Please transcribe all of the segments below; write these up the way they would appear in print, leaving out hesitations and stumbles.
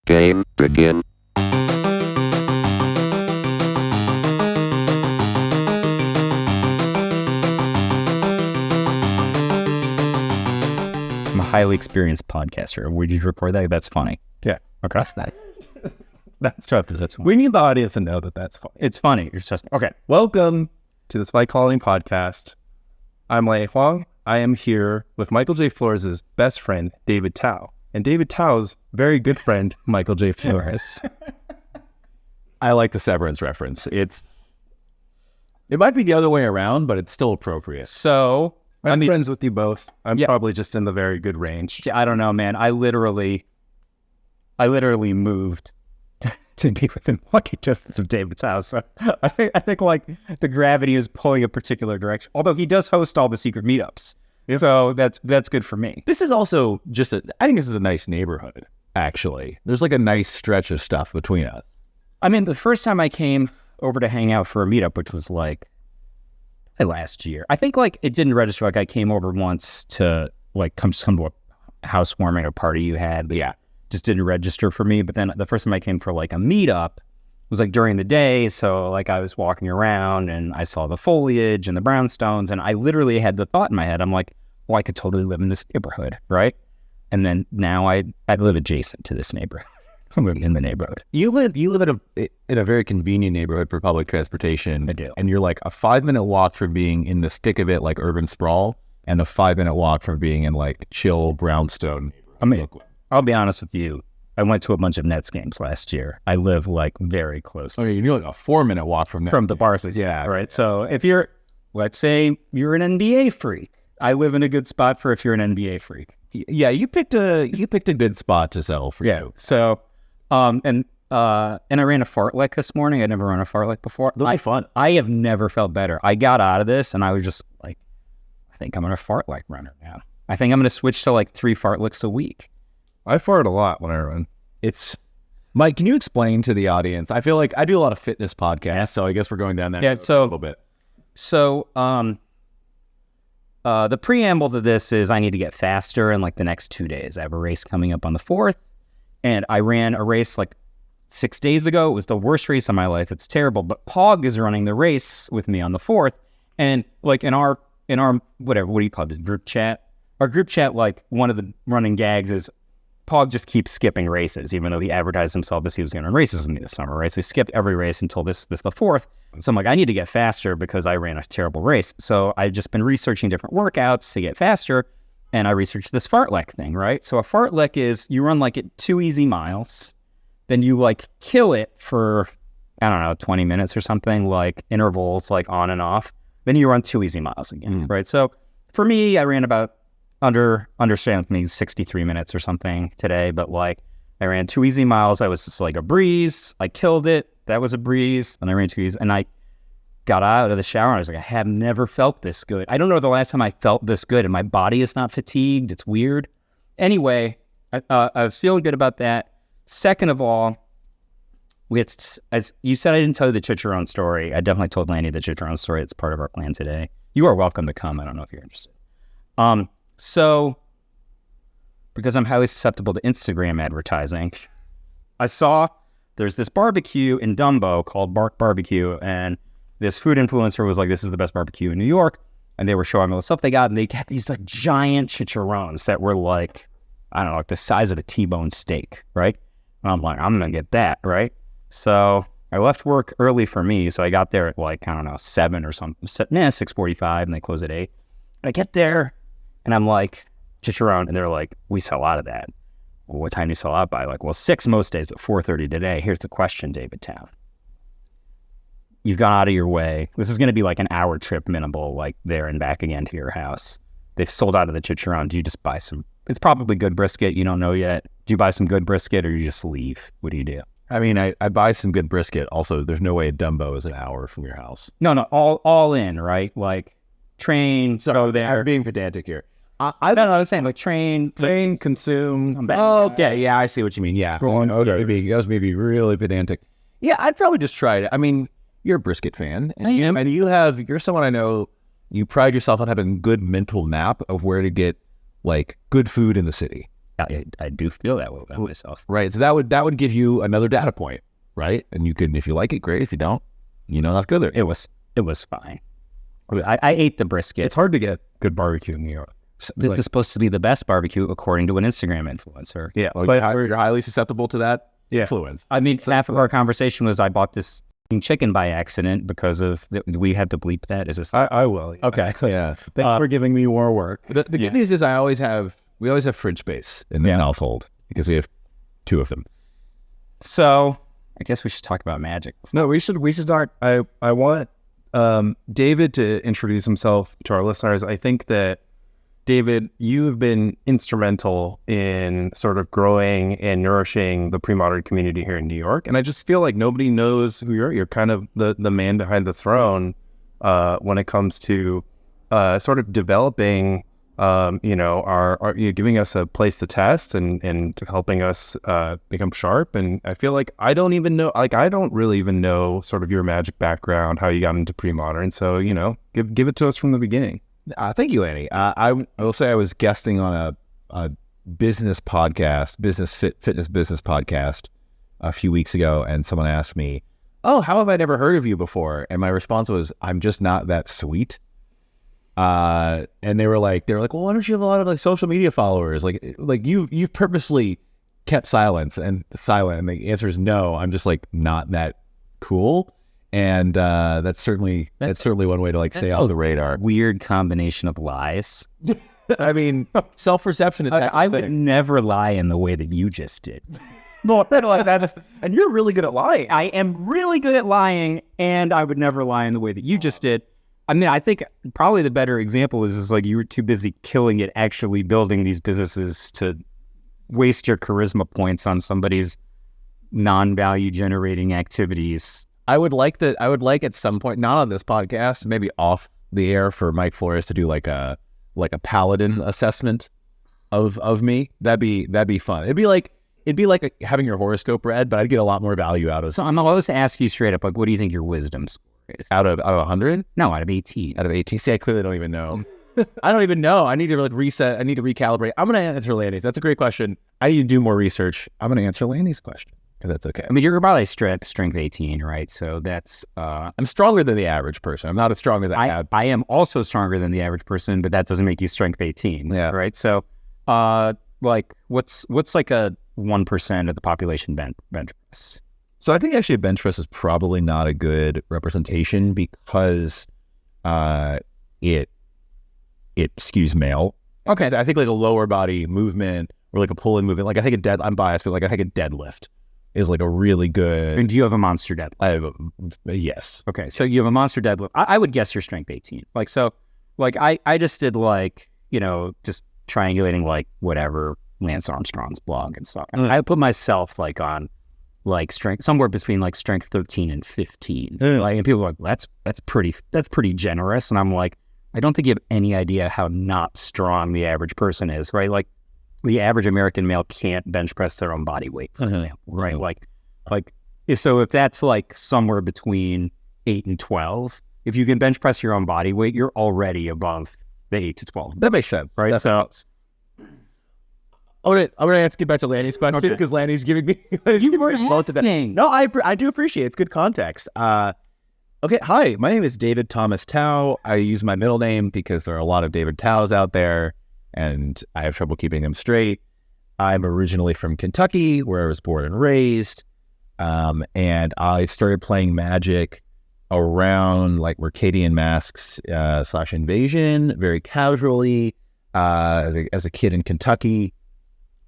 Game begin. I'm a highly experienced podcaster. Would you report that? That's funny. Yeah. Okay. That's not. That's tough. That's funny. We need the audience to know that that's funny. It's funny. It's just okay. Welcome to the Spike Calling Podcast. I'm Lei Huang. I am here with Michael J. Flores' best friend, David Tao, and David Tao's very good friend, Michael J. Flores. I like the Severance reference. It might be the other way around, but it's still appropriate. So I'm friends with you both. I'm probably just in the very good range. I don't know, man. I literally moved to be within walking distance of David's house. So I think like the gravity is pulling a particular direction. Although he does host all the secret meetups, so that's good for me. This is also I think this is a nice neighborhood, actually. There's like a nice stretch of stuff between us. I mean, the first time I came over to hang out for a meetup, which was like last year, I think like it didn't register. Like I came over once to like come to a housewarming or party you had. But yeah, just didn't register for me. But then the first time I came for like a meetup was like during the day. So like I was walking around and I saw the foliage and the brownstones, and I literally had the thought in my head, I'm like, well, I could totally live in this neighborhood, right? And then now I live adjacent to this neighborhood. I'm living in the neighborhood. You live in a very convenient neighborhood for public transportation. I do. And you're like a 5-minute walk from being in the thick of it, like urban sprawl, and a 5-minute walk from being in like chill brownstone. I mean, I'll be honest with you. I went to a bunch of Nets games last year. I live like very close. I mean, you're like a 4-minute walk from the Barclays. Yeah. Right. So if you're, let's say you're an NBA freak, I live in a good spot for if you're an NBA freak. Yeah, you picked a good spot to settle for. Yeah. You. So, and I ran a fartlek this morning. I'd never run a fartlek before. Those are fun. I have never felt better. I got out of this and I was just like, I think I'm a fartlek runner now. I think I'm going to switch to like 3 fartleks a week. I fart a lot when I run. Mike, can you explain to the audience? I feel like I do a lot of fitness podcasts, so I guess we're going down that road a little bit. So, the preamble to this is I need to get faster in like the next 2 days. I have a race coming up on the 4th, and I ran a race like 6 days ago. It was the worst race of my life. It's terrible, but Pog is running the race with me on the 4th, and like in our whatever, what do you call it, group chat? Our group chat, like one of the running gags is Pog just keeps skipping races, even though he advertised himself as he was going to run races with me this summer, right? So he skipped every race until this the 4th. So I'm like, I need to get faster because I ran a terrible race. So I've just been researching different workouts to get faster, and I researched this fartlek thing, right? So a fartlek is you run like 2 easy miles, then you like kill it for, I don't know, 20 minutes or something, like intervals, like on and off. Then you run 2 easy miles again, right? So for me, I ran about understand me 63 minutes or something today, but like I ran 2 easy miles. I was just like a breeze. I killed it. That was a breeze. And I ran 2 easy, and I got out of the shower and I was like, I have never felt this good. I don't know the last time I felt this good, and my body is not fatigued. It's weird. Anyway, I was feeling good about that. Second of all, as you said, I didn't tell you the Chicharron story. I definitely told Lanny the Chicharron story. It's part of our plan today. You are welcome to come. I don't know if you're interested. So, because I'm highly susceptible to Instagram advertising, I saw there's this barbecue in Dumbo called Bark Barbecue, and this food influencer was like, this is the best barbecue in New York, and they were showing all the stuff they got, and they had these like giant chicharrones that were like, I don't know, like the size of a T-bone steak, right? And I'm like, I'm going to get that, right? So I left work early for me, so I got there at like, I don't know, 7 or something, 6:45, and they close at 8. And I get there, and I'm like, chicharron, and they're like, we sell out of that. Well, what time do you sell out by? Like, well, 6 most days, but 4:30 today. Here's the question, David Tao. You've gone out of your way. This is going to be like an hour trip minimal, like there and back again to your house. They've sold out of the chicharron. Do you just buy some? It's probably good brisket. You don't know yet. Do you buy some good brisket, or you just leave? What do you do? I mean, I buy some good brisket. Also, there's no way a Dumbo is an hour from your house. No, all in, right? Like train, go there. I'm being pedantic here. I don't know what I'm saying. Like train, consume. come back. Oh, okay. Yeah, I see what you mean. Yeah. Okay. That was maybe really pedantic. Yeah, I'd probably just try it. I mean, you're a brisket fan. I am. And you're someone I know, you pride yourself on having good mental map of where to get like good food in the city. I do feel that way about myself. Right. So that would give you another data point, right? And you could, if you like it, great. If you don't, not go there. It was fine. I ate the brisket. It's hard to get good barbecue in New York. This is supposed to be the best barbecue according to an Instagram influencer. Yeah, but you're highly susceptible to that influence. I mean, half of our conversation was I bought this chicken by accident because of we had to bleep that. Is this? I will. Yeah. Okay. Yeah. Thanks for giving me more work. The good news is we always have fridge space in the household because we have 2 of them. So I guess we should talk about Magic. No, we should talk. I want David to introduce himself to our listeners. I think that David, you have been instrumental in sort of growing and nourishing the pre-modern community here in New York. And I just feel like nobody knows who you are. You're kind of the man behind the throne when it comes to sort of developing, you're giving us a place to test and helping us become sharp. And I feel like I don't really even know sort of your Magic background, how you got into pre-modern. So, give it to us from the beginning. Thank you, Annie. I will say I was guesting on a business podcast, fitness business podcast a few weeks ago, and someone asked me, "Oh, how have I never heard of you before?" And my response was, "I'm just not that sweet." And they were like, "Well, why don't you have a lot of social media followers? Like you've purposely kept silent." And the answer is no. I'm just not that cool. And that's certainly one way to stay off the radar. Weird combination of lies. I mean, self-perception is I would never lie in the way that you just did. No, and you're really good at lying. I am really good at lying, and I would never lie in the way that you just did. I mean, I think probably the better example is you were too busy killing it, actually building these businesses to waste your charisma points on somebody's non-value generating activities. I would like at some point, not on this podcast, maybe off the air, for Mike Flores to do like a paladin assessment of me. That'd be fun. It'd be like having your horoscope read, but I'd get a lot more value out of it. So I'm always ask you straight up, what do you think your wisdom score is? Out of 100? No, out of 18. Out of 18. See, I clearly don't even know. I don't even know. I need to reset. I need to recalibrate. I'm going to answer Lanny's. That's a great question. I need to do more research. I'm going to answer Lanny's question. That's okay. I mean, you're probably strength 18, right? So that's... I'm stronger than the average person. I'm not as strong as I have. I am also stronger than the average person, but that doesn't make you strength 18. Yeah. Right? So, what's like a 1% of the population bench press? So I think actually a bench press is probably not a good representation because it skews male. Okay. I think a lower body movement or a pull-in movement, I think I'm biased, but I think a deadlift is a really good... And do you have a monster deadlift? I have yes. Okay, so you have a monster deadlift. I would guess your strength 18. I just did just triangulating whatever Lance Armstrong's blog and stuff. I put myself on strength somewhere between strength 13 and 15. And people are like, that's pretty generous. And I'm like, I don't think you have any idea how not strong the average person is, right? The average American male can't bench press their own body weight, for example, right? So if that's somewhere between 8 and 12, if you can bench press your own body weight, you're already above the 8 to 12. That makes sense, right? So I'm gonna have to get back to Lanny's question because Lanny's giving me you were listening. No, I do appreciate it. It's good context. Okay, hi, my name is David Thomas Tao. I use my middle name because there are a lot of David Taos out there, and I have trouble keeping them straight. I'm originally from Kentucky, where I was born and raised, and I started playing Magic around Mercadian Masks / Invasion very casually as a kid in Kentucky,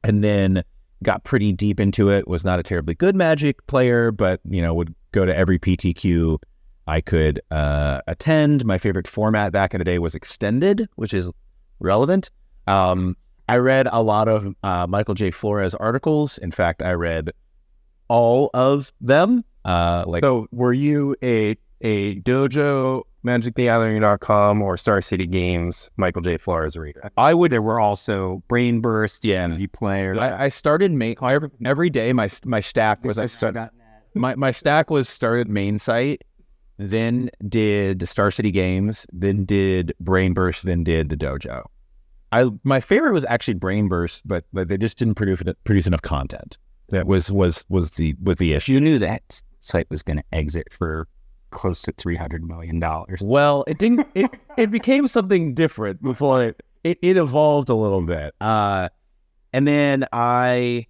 and then got pretty deep into it. Was not a terribly good Magic player, but would go to every PTQ I could attend. My favorite format back in the day was Extended, which is relevant. I read a lot of Michael J. Flores articles. In fact, I read all of them. So were you a dojo, MagicTheGathering.com, or Star City Games Michael J. Flores reader? There were also Brain Burst, players. I started every day. My stack was my stack was started main site, then did Star City Games, then did Brain Burst, then did the dojo. my favorite was actually Brain Burst, but they just didn't produce enough content. That was the issue. You knew that site was going to exit for close to $300 million. Well, it didn't. It became something different before it evolved a little bit. And then I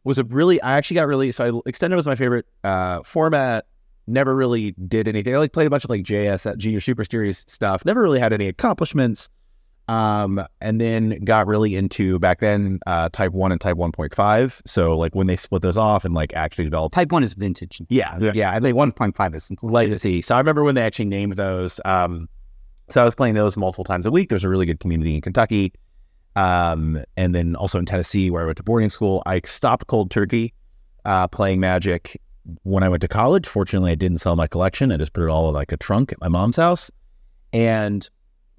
actually got really, so Extended was my favorite format. Never really did anything. I like played a bunch of like JS, Junior Super Series stuff. Never really had any accomplishments. And then got really into back then Type 1 and Type 1.5. So like when they split those off and like actually developed. Type 1 is vintage. Yeah. I think 1.5 is legacy. So I remember when they actually named those. So I was playing those multiple times a week. There's a really good community in Kentucky. And then also in Tennessee where I went to boarding school. I stopped cold turkey playing Magic when I went to college. Fortunately, I didn't sell my collection. I just put it all in like a trunk at my mom's house. And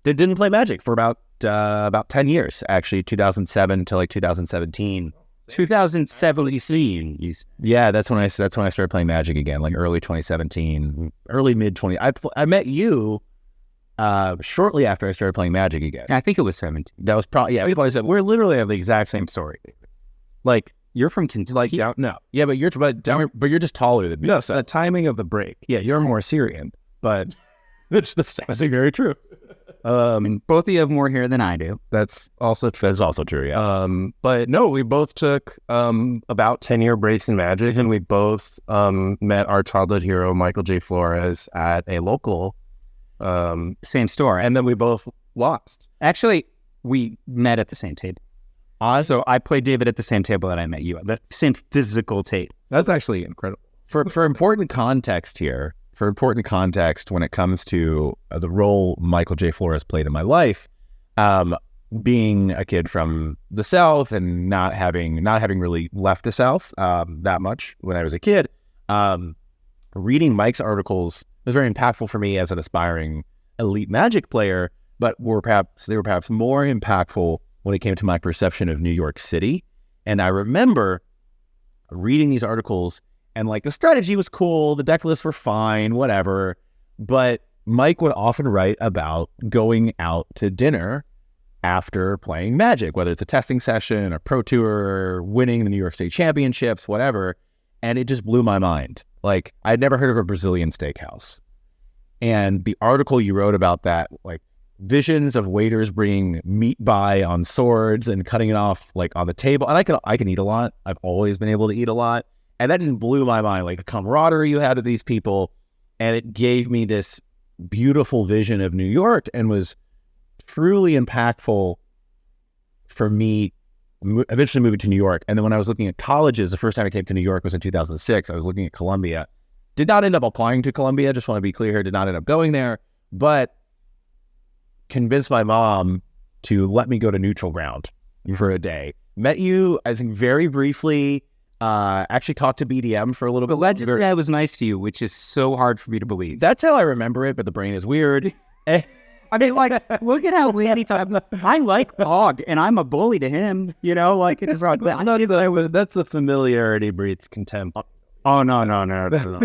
they didn't play Magic for about 10 years, actually, 2007 to like 2017. 2017. Yeah, that's when I started playing Magic again, like early 2017, early mid 20. I met you shortly after I started playing Magic again. I think it was 17. That was probably we're literally have the exact same story. Like you're from Kentucky. Like down, no, yeah, but you're just taller than me. No, so the timing of the break. Yeah, you're more Syrian, but that's very true. Both of you have more hair than I do. That's also true. Yeah. But no, we both took about 10-year breaks in Magic, and we both met our childhood hero Michael J. Flores at a local same store, and then we both lost. Actually, we met at the same table. So I played David at the same table that I met you at, the same physical table. That's actually incredible. For important context here. For important context, when it comes to the role Michael J. Flores played in my life, being a kid from the South and not having really left the South that much when I was a kid, reading Mike's articles was very impactful for me as an aspiring elite Magic player. But they were perhaps more impactful when it came to my perception of New York City. And I remember reading these articles. And like the strategy was cool, the deck lists were fine, whatever. But Mike would often write about going out to dinner after playing Magic, whether it's a testing session, a pro tour, winning the New York State Championships, whatever. And it just blew my mind. Like I'd never heard of a Brazilian steakhouse. And the article you wrote about that, like visions of waiters bringing meat by on swords and cutting it off like on the table. And I can eat a lot. I've always been able to eat a lot. And that just blew my mind, like the camaraderie you had with these people. And it gave me this beautiful vision of New York and was truly impactful for me eventually moving to New York. And then when I was looking at colleges, the first time I came to New York was in 2006. I was looking at Columbia. Did not end up applying to Columbia. Just want to be clear here. Did not end up going there. But convinced my mom to let me go to neutral ground for a day. Met you, I think, very briefly. Actually talked to BDM for a little bit. Allegedly, I was nice to you, which is so hard for me to believe. That's how I remember it, but the brain is weird. I mean, like, look at how anytime I like Pog, and I'm a bully to him. You know, like it's like that's the familiarity breeds contempt. Oh no.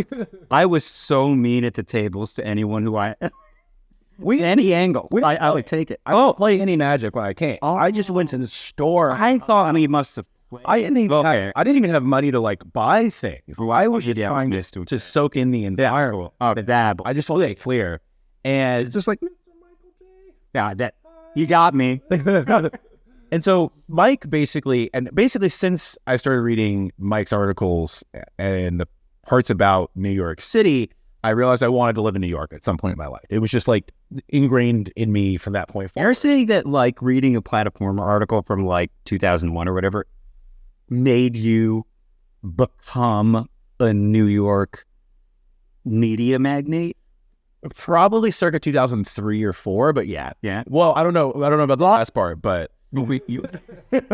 I was so mean at the tables to anyone who any angle. I would take it. I won't play any Magic when I can't. I just went to the store. I thought he must have. I didn't even have money to like buy things. I was just trying to soak in the environment. I just want to get clear. And it's just like, Mr. Michael J. Yeah, that you got me. And so Mike basically since I started reading Mike's articles and the parts about New York City, I realized I wanted to live in New York at some point in my life. It was just like ingrained in me from that point forward. You're saying that like reading a Platformer article from like 2001 or whatever made you become a New York media magnate? Probably circa 2003 or 4, but yeah. Well, I don't know about the last part, but you weren't. It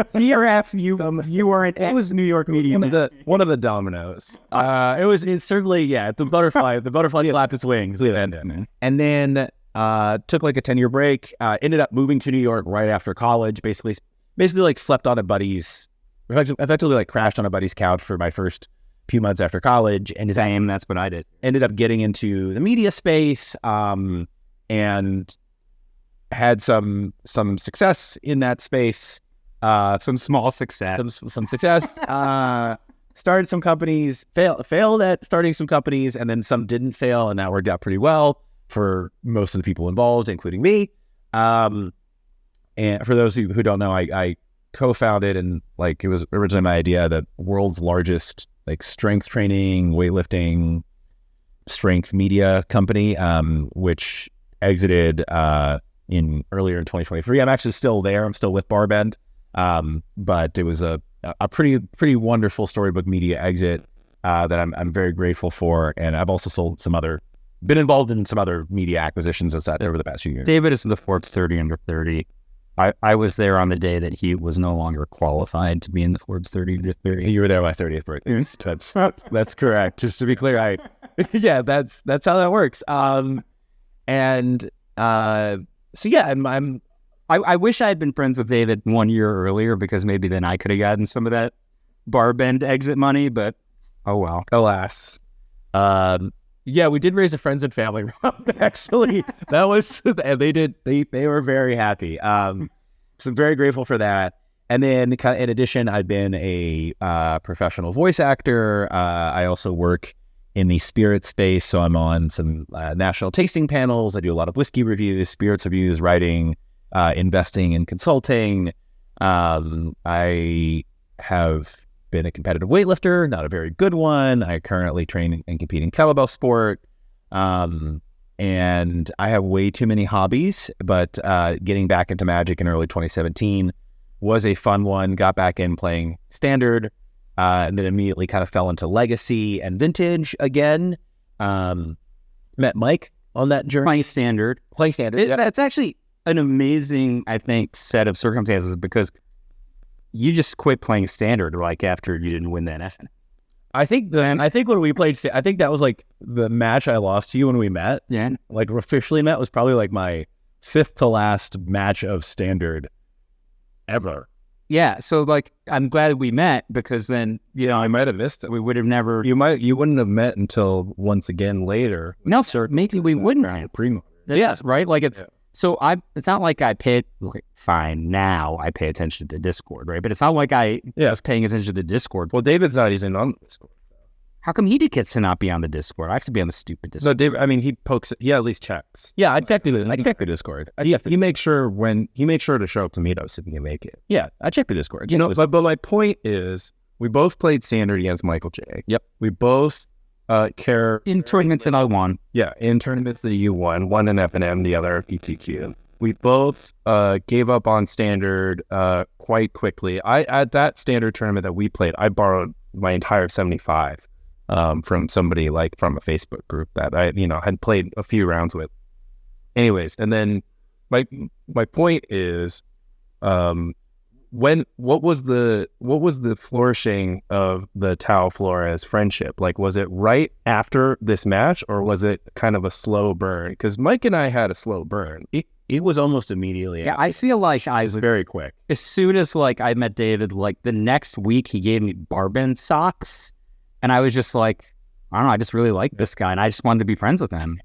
was New York media. One of the dominoes. It's certainly the butterfly. The butterfly flapped its wings, and then took like a 10-year break. Ended up moving to New York right after college. Basically like slept on a buddy's. Effectively like crashed on a buddy's couch for my first few months after college. And that's what I did. Ended up getting into the media space, and had some success in that space. Some small success. Some success. Started some companies, failed at starting some companies, and then some didn't fail, and that worked out pretty well for most of the people involved, including me. And for those who don't know, I co-founded, and like it was originally my idea, the world's largest like strength training, weightlifting, strength media company, which exited earlier in 2023. I'm actually still there. I'm still with Barbend, but it was a pretty wonderful storybook media exit that I'm very grateful for, and I've also been involved in some other media acquisitions as that over the past few years. David is in the Forbes 30 under 30. I was there on the day that he was no longer qualified to be in the Forbes 30 under 30. You were there my 30th birthday. That's correct. Just to be clear, yeah, that's how that works. So yeah, I wish I had been friends with David 1 year earlier, because maybe then I could have gotten some of that Barbend exit money, but oh well. Alas. Yeah, we did raise a friends and family round, actually. That was, and they were very happy. So I'm very grateful for that. And then in addition, I've been a professional voice actor. I also work in the spirit space, so I'm on some national tasting panels. I do a lot of whiskey reviews, spirits reviews, writing, investing and consulting. I have been a competitive weightlifter, not a very good one. I currently train and compete in kettlebell sport. And I have way too many hobbies, but getting back into Magic in early 2017 was a fun one. Got back in playing Standard, and then immediately kind of fell into Legacy and Vintage again. Met Mike on that journey. Playing Standard. Yeah. That's actually an amazing, I think, set of circumstances, because you just quit playing Standard like after you didn't win that FN. I think when we played, I think that was like the match I lost to you when we met. Yeah. Like officially met was probably like my 5th to last match of Standard ever. Yeah. So like, I'm glad we met, because then, I might have missed it. we would have never. You wouldn't have met until once again later. No, sir. Maybe we wouldn't have. Yeah. Right. Like it's. Yeah. So it's not like I paid, fine, now I pay attention to the Discord, right? But it's not like I was paying attention to the Discord. Well, David's not even on the Discord. How come he gets to not be on the Discord? I have to be on the stupid Discord. No, David, I mean, he pokes it. He at least checks. Yeah, I checked the Discord. He makes sure to show up to meetups if he can make it. Yeah, I checked the Discord. But my point is, we both played Standard against Michael J. Yep. We both care in tournaments that I won. Yeah, in tournaments that you won, one in FNM, the other PTQ. We both gave up on Standard quite quickly. At that Standard tournament that we played, I borrowed my entire 75 from somebody from a Facebook group that I had played a few rounds with. Anyways, and then my point is, what was the flourishing of the Tao Flores friendship? Like, was it right after this match, or was it kind of a slow burn? Because Mike and I had a slow burn. It was almost immediately. Yeah, I feel like I was very quick. As soon as I met David, the next week he gave me Barbend socks, and I was just like, I don't know, I just really like this guy, and I just wanted to be friends with him.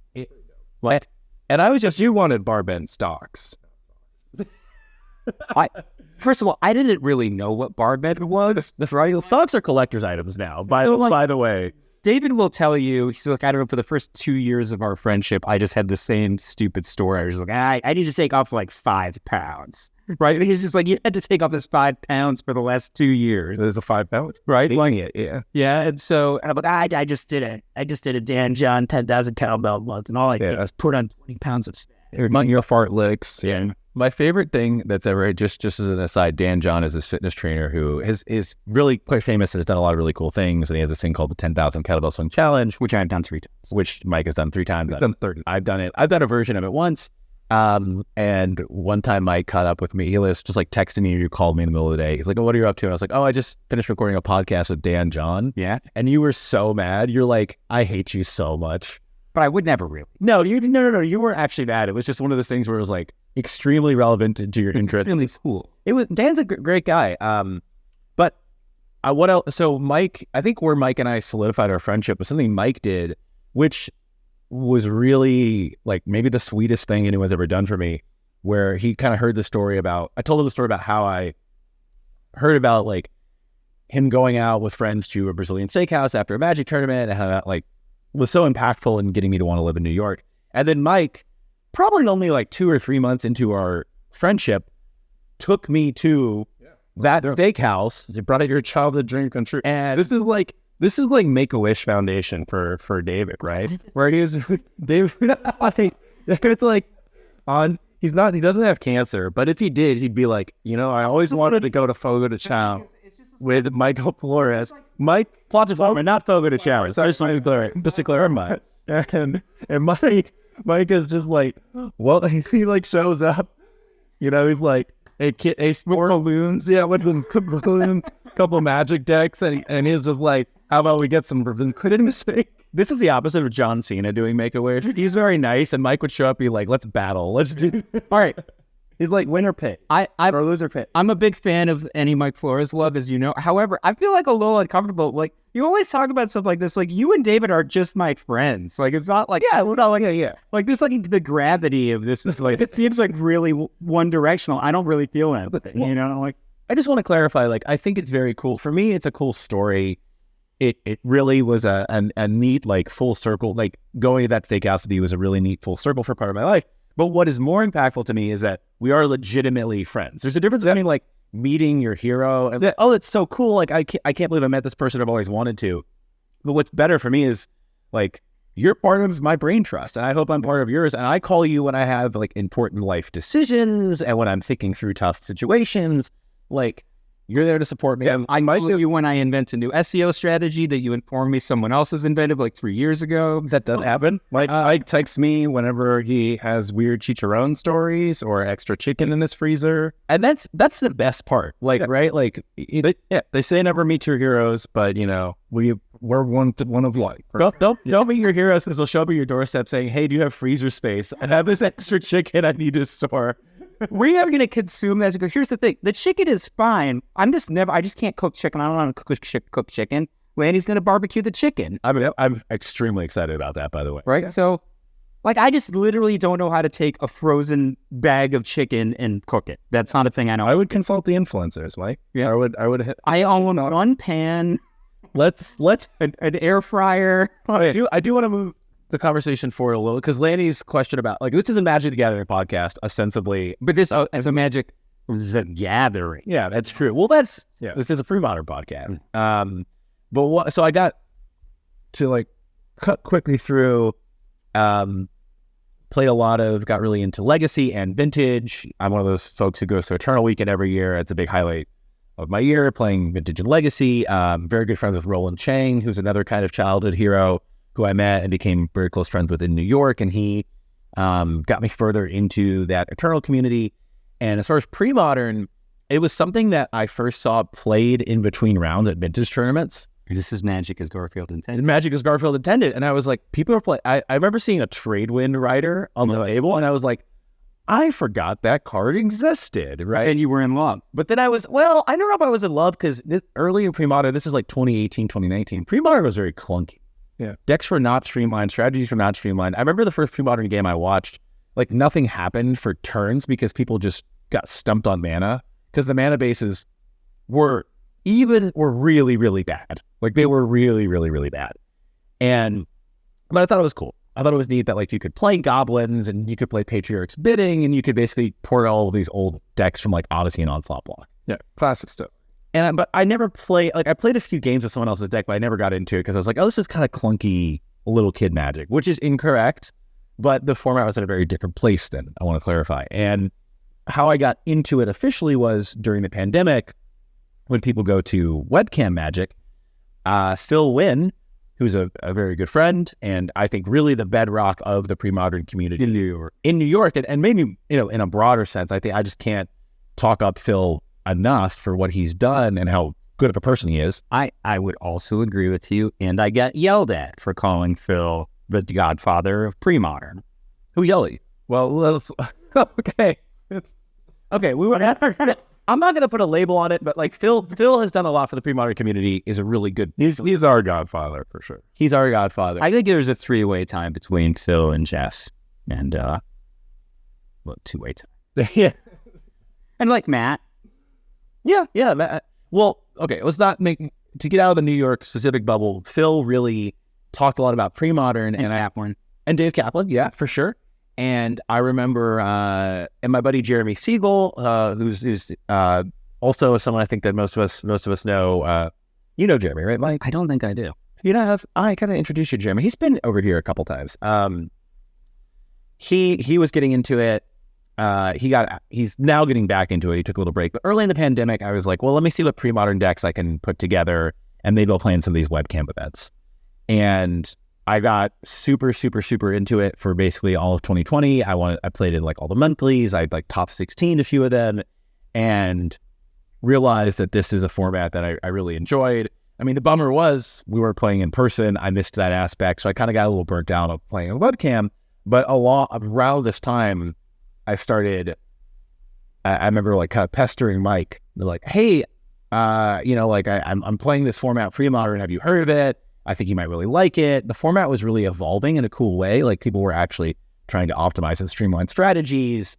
And I was just, you wanted Barbend stocks. First of all, I didn't really know what Barbend was. Right? Socks are collector's items now. By the way, David will tell you, he's like, I don't know, for the first 2 years of our friendship, I just had the same stupid story. I was just like, I need to take off 5 pounds. Right? And he's just like, you had to take off this 5 pounds for the last 2 years. There's a 5 pounds? Right? Yeah. Yeah. And so I'm like, I just did it. I just did a Dan John 10,000 kettlebell month, and all I did was put on 20 pounds of fat. Your fart licks. Yeah. My favorite thing that's ever, just as an aside, Dan John is this fitness trainer who is really quite famous and has done a lot of really cool things. And he has this thing called the 10,000 Kettlebell Swing Challenge, which I've done 3 times. Which Mike has done 3 times. I've done 30. I've done it. I've done a version of it once. And one time Mike caught up with me. He was just texting me, or you called me in the middle of the day. He's like, "Oh, what are you up to?" And I was like, "Oh, I just finished recording a podcast with Dan John." Yeah. And you were so mad. You're like, "I hate you so much." But I would never really. No, no. You weren't actually mad. It was just one of those things where it was extremely relevant to your interest. Really cool. Dan's a great guy. But what else? So Mike, I think where Mike and I solidified our friendship was something Mike did, which was really maybe the sweetest thing anyone's ever done for me. where he kind of heard the story about, I told him the story about how I heard about like him going out with friends to a Brazilian steakhouse after a Magic tournament, and how that like was so impactful in getting me to want to live in New York. And then Mike, probably only like 2 or 3 months into our friendship, took me to that steakhouse. You brought out your childhood dream come true. And This is like Make-A-Wish Foundation for David, right? Where he is with David. I think it's like he doesn't have cancer, but if he did, he'd be like, I always wanted to go to Fogo de Chão with Michael Flores. Mike Plataforma, not Fogo de Chão. Just to clarify. and Mike is just like, well, he like shows up, he's like, hey, more balloons, with the balloons, couple magic decks, and he's just like, how about we get some mistake? This is the opposite of John Cena doing Make-A-Wish. He's very nice, and Mike would show up and be like, let's battle. Let's do all right. He's like, winner pick or loser pick. I'm a big fan of any Mike Flores love, as you know. However, I feel like a little uncomfortable. Like, you always talk about stuff like this. Like, you and David are just my friends. Like, it's not like, Like, this, like, the gravity of this is like, it seems like really one directional. I don't really feel anything, Like, I just want to clarify, like, I think it's very cool. For me, it's a cool story. It really was a neat, like, full circle. Like, going to that steakhouse with you was a really neat full circle for part of my life. But what is more impactful to me is that we are legitimately friends. There's a difference between like meeting your hero and it's so cool. Like I can't believe I met this person I've always wanted to. But what's better for me is like you're part of my brain trust, and I hope I'm part of yours. And I call you when I have like important life decisions and when I'm thinking through tough situations. Like you're there to support me. Yeah, I call you when I invent a new SEO strategy that you informed me someone else has invented like 3 years ago. That does happen. Mike texts me whenever he has weird chicharron stories or extra chicken in his freezer. And that's the best part. Like, right? Like, they say never meet your heroes, but we're one of one. Don't meet your heroes, because they'll show up at your doorstep saying, hey, do you have freezer space? I have this extra chicken I need to store. We are going to consume that. Here's the thing. The chicken is fine. I just can't cook chicken. I don't want to cook chicken. Lanny's going to barbecue the chicken. I mean, I'm extremely excited about that, by the way. Right? Yeah. So, like, I just literally don't know how to take a frozen bag of chicken and cook it. That's not a thing I know. I would consult the influencers, Mike. Yeah. I own one pan. Let's an air fryer. I do want to move the conversation forward a little, because Lanny's question about, like, this is a Magic the Gathering podcast, ostensibly. But this as a Magic the Gathering. Yeah, that's true. Well, this is a Premodern podcast. So I got to, like, cut quickly through, played a lot of, got really into Legacy and Vintage. I'm one of those folks who goes to Eternal Weekend every year. It's a big highlight of my year, playing Vintage and Legacy. Very good friends with Roland Chang, who's another kind of childhood hero who I met and became very close friends with in New York. And he got me further into that Eternal community. And as far as Premodern, it was something that I first saw played in between rounds at Vintage tournaments. This is Magic as Garfield intended. Magic as Garfield intended. And I was like, people are playing. I remember seeing a Tradewind rider on the table, and I was like, I forgot that card existed, right? And you were in love. But then I don't know if I was in love, because early in Premodern, this is like 2018, 2019, Premodern was very clunky. Yeah. Decks were not streamlined. Strategies were not streamlined. I remember the first Premodern game I watched, like nothing happened for turns because people just got stumped on mana, because the mana bases were really, really bad. Like they were really, really, really bad. But I thought it was cool. I thought it was neat that like you could play goblins and you could play Patriarch's Bidding and you could basically port all of these old decks from like Odyssey and Onslaught Block. Yeah, classic stuff. But I never I played a few games with someone else's deck, but I never got into it because I was like, oh, this is kind of clunky little kid Magic, which is incorrect. But the format was in a very different place then, I want to clarify. And how I got into it officially was during the pandemic, when people go to webcam Magic. Phil Wynn, who's a very good friend, and I think really the bedrock of the Premodern community in New York, and maybe in a broader sense. I think I just can't talk up Phil enough for what he's done and how good of a person he is. I would also agree with you, and I got yelled at for calling Phil the godfather of Premodern. Who yelled at you? Well, let's okay. I'm not going to put a label on it, but like Phil has done a lot for the Premodern community. Is a really good. He's our godfather for sure. He's our godfather. I think there's a 3-way tie between Phil and Jess, and two-way tie. Yeah. And like Matt. Yeah. Well, okay, let's not to get out of the New York specific bubble. Phil really talked a lot about pre-modern And Kaplan. and Dave Kaplan. Yeah, for sure. And I remember, and my buddy Jeremy Siegel, who's also someone I think that most of us know. You know Jeremy, right, Mike? I don't think I do. You know, I kind of introduced you to Jeremy. He's been over here a couple times. He was getting into it. He's now getting back into it. He took a little break, but early in the pandemic, I was like, well, let me see what pre-modern decks I can put together, and maybe I'll play in some of these webcam events. And I got super into it for basically all of 2020. I played in like all the monthlies. I like top 16 a few of them, and realized that this is a format that I really enjoyed. I mean, the bummer was we were playing in person. I missed that aspect, so I kind of got a little burnt out of playing on webcam. But around this time, I started. I remember like kind of pestering Mike. They're like, "Hey, I'm playing this format pre-modern. Have you heard of it? I think you might really like it." The format was really evolving in a cool way. Like people were actually trying to optimize and streamline strategies.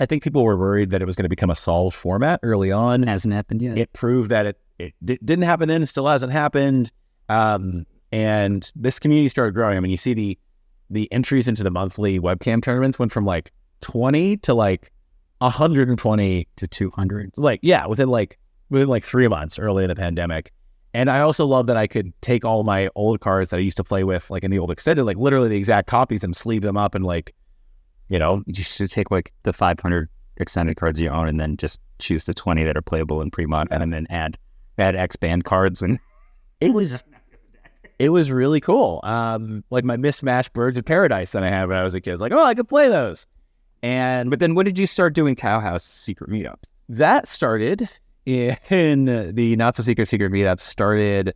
I think people were worried that it was going to become a solved format early on. It hasn't happened yet. It proved that it didn't happen then. It still hasn't happened. And this community started growing. I mean, you see the entries into the monthly webcam tournaments went from like 20 to like 120 to 200. Like, yeah, within 3 months early in the pandemic. And I also love that I could take all my old cards that I used to play with, like in the old extended, like literally the exact copies, and sleeve them up and like, you should take like the 500 extended cards you own and then just choose the 20 that are playable in pre-modern and then add X band cards. And it was really cool. Like my mismatched Birds of Paradise that I had when I was a kid. I was like, oh, I could play those. But then when did you start doing Tao House secret meetups? That started in the not so secret meetups started.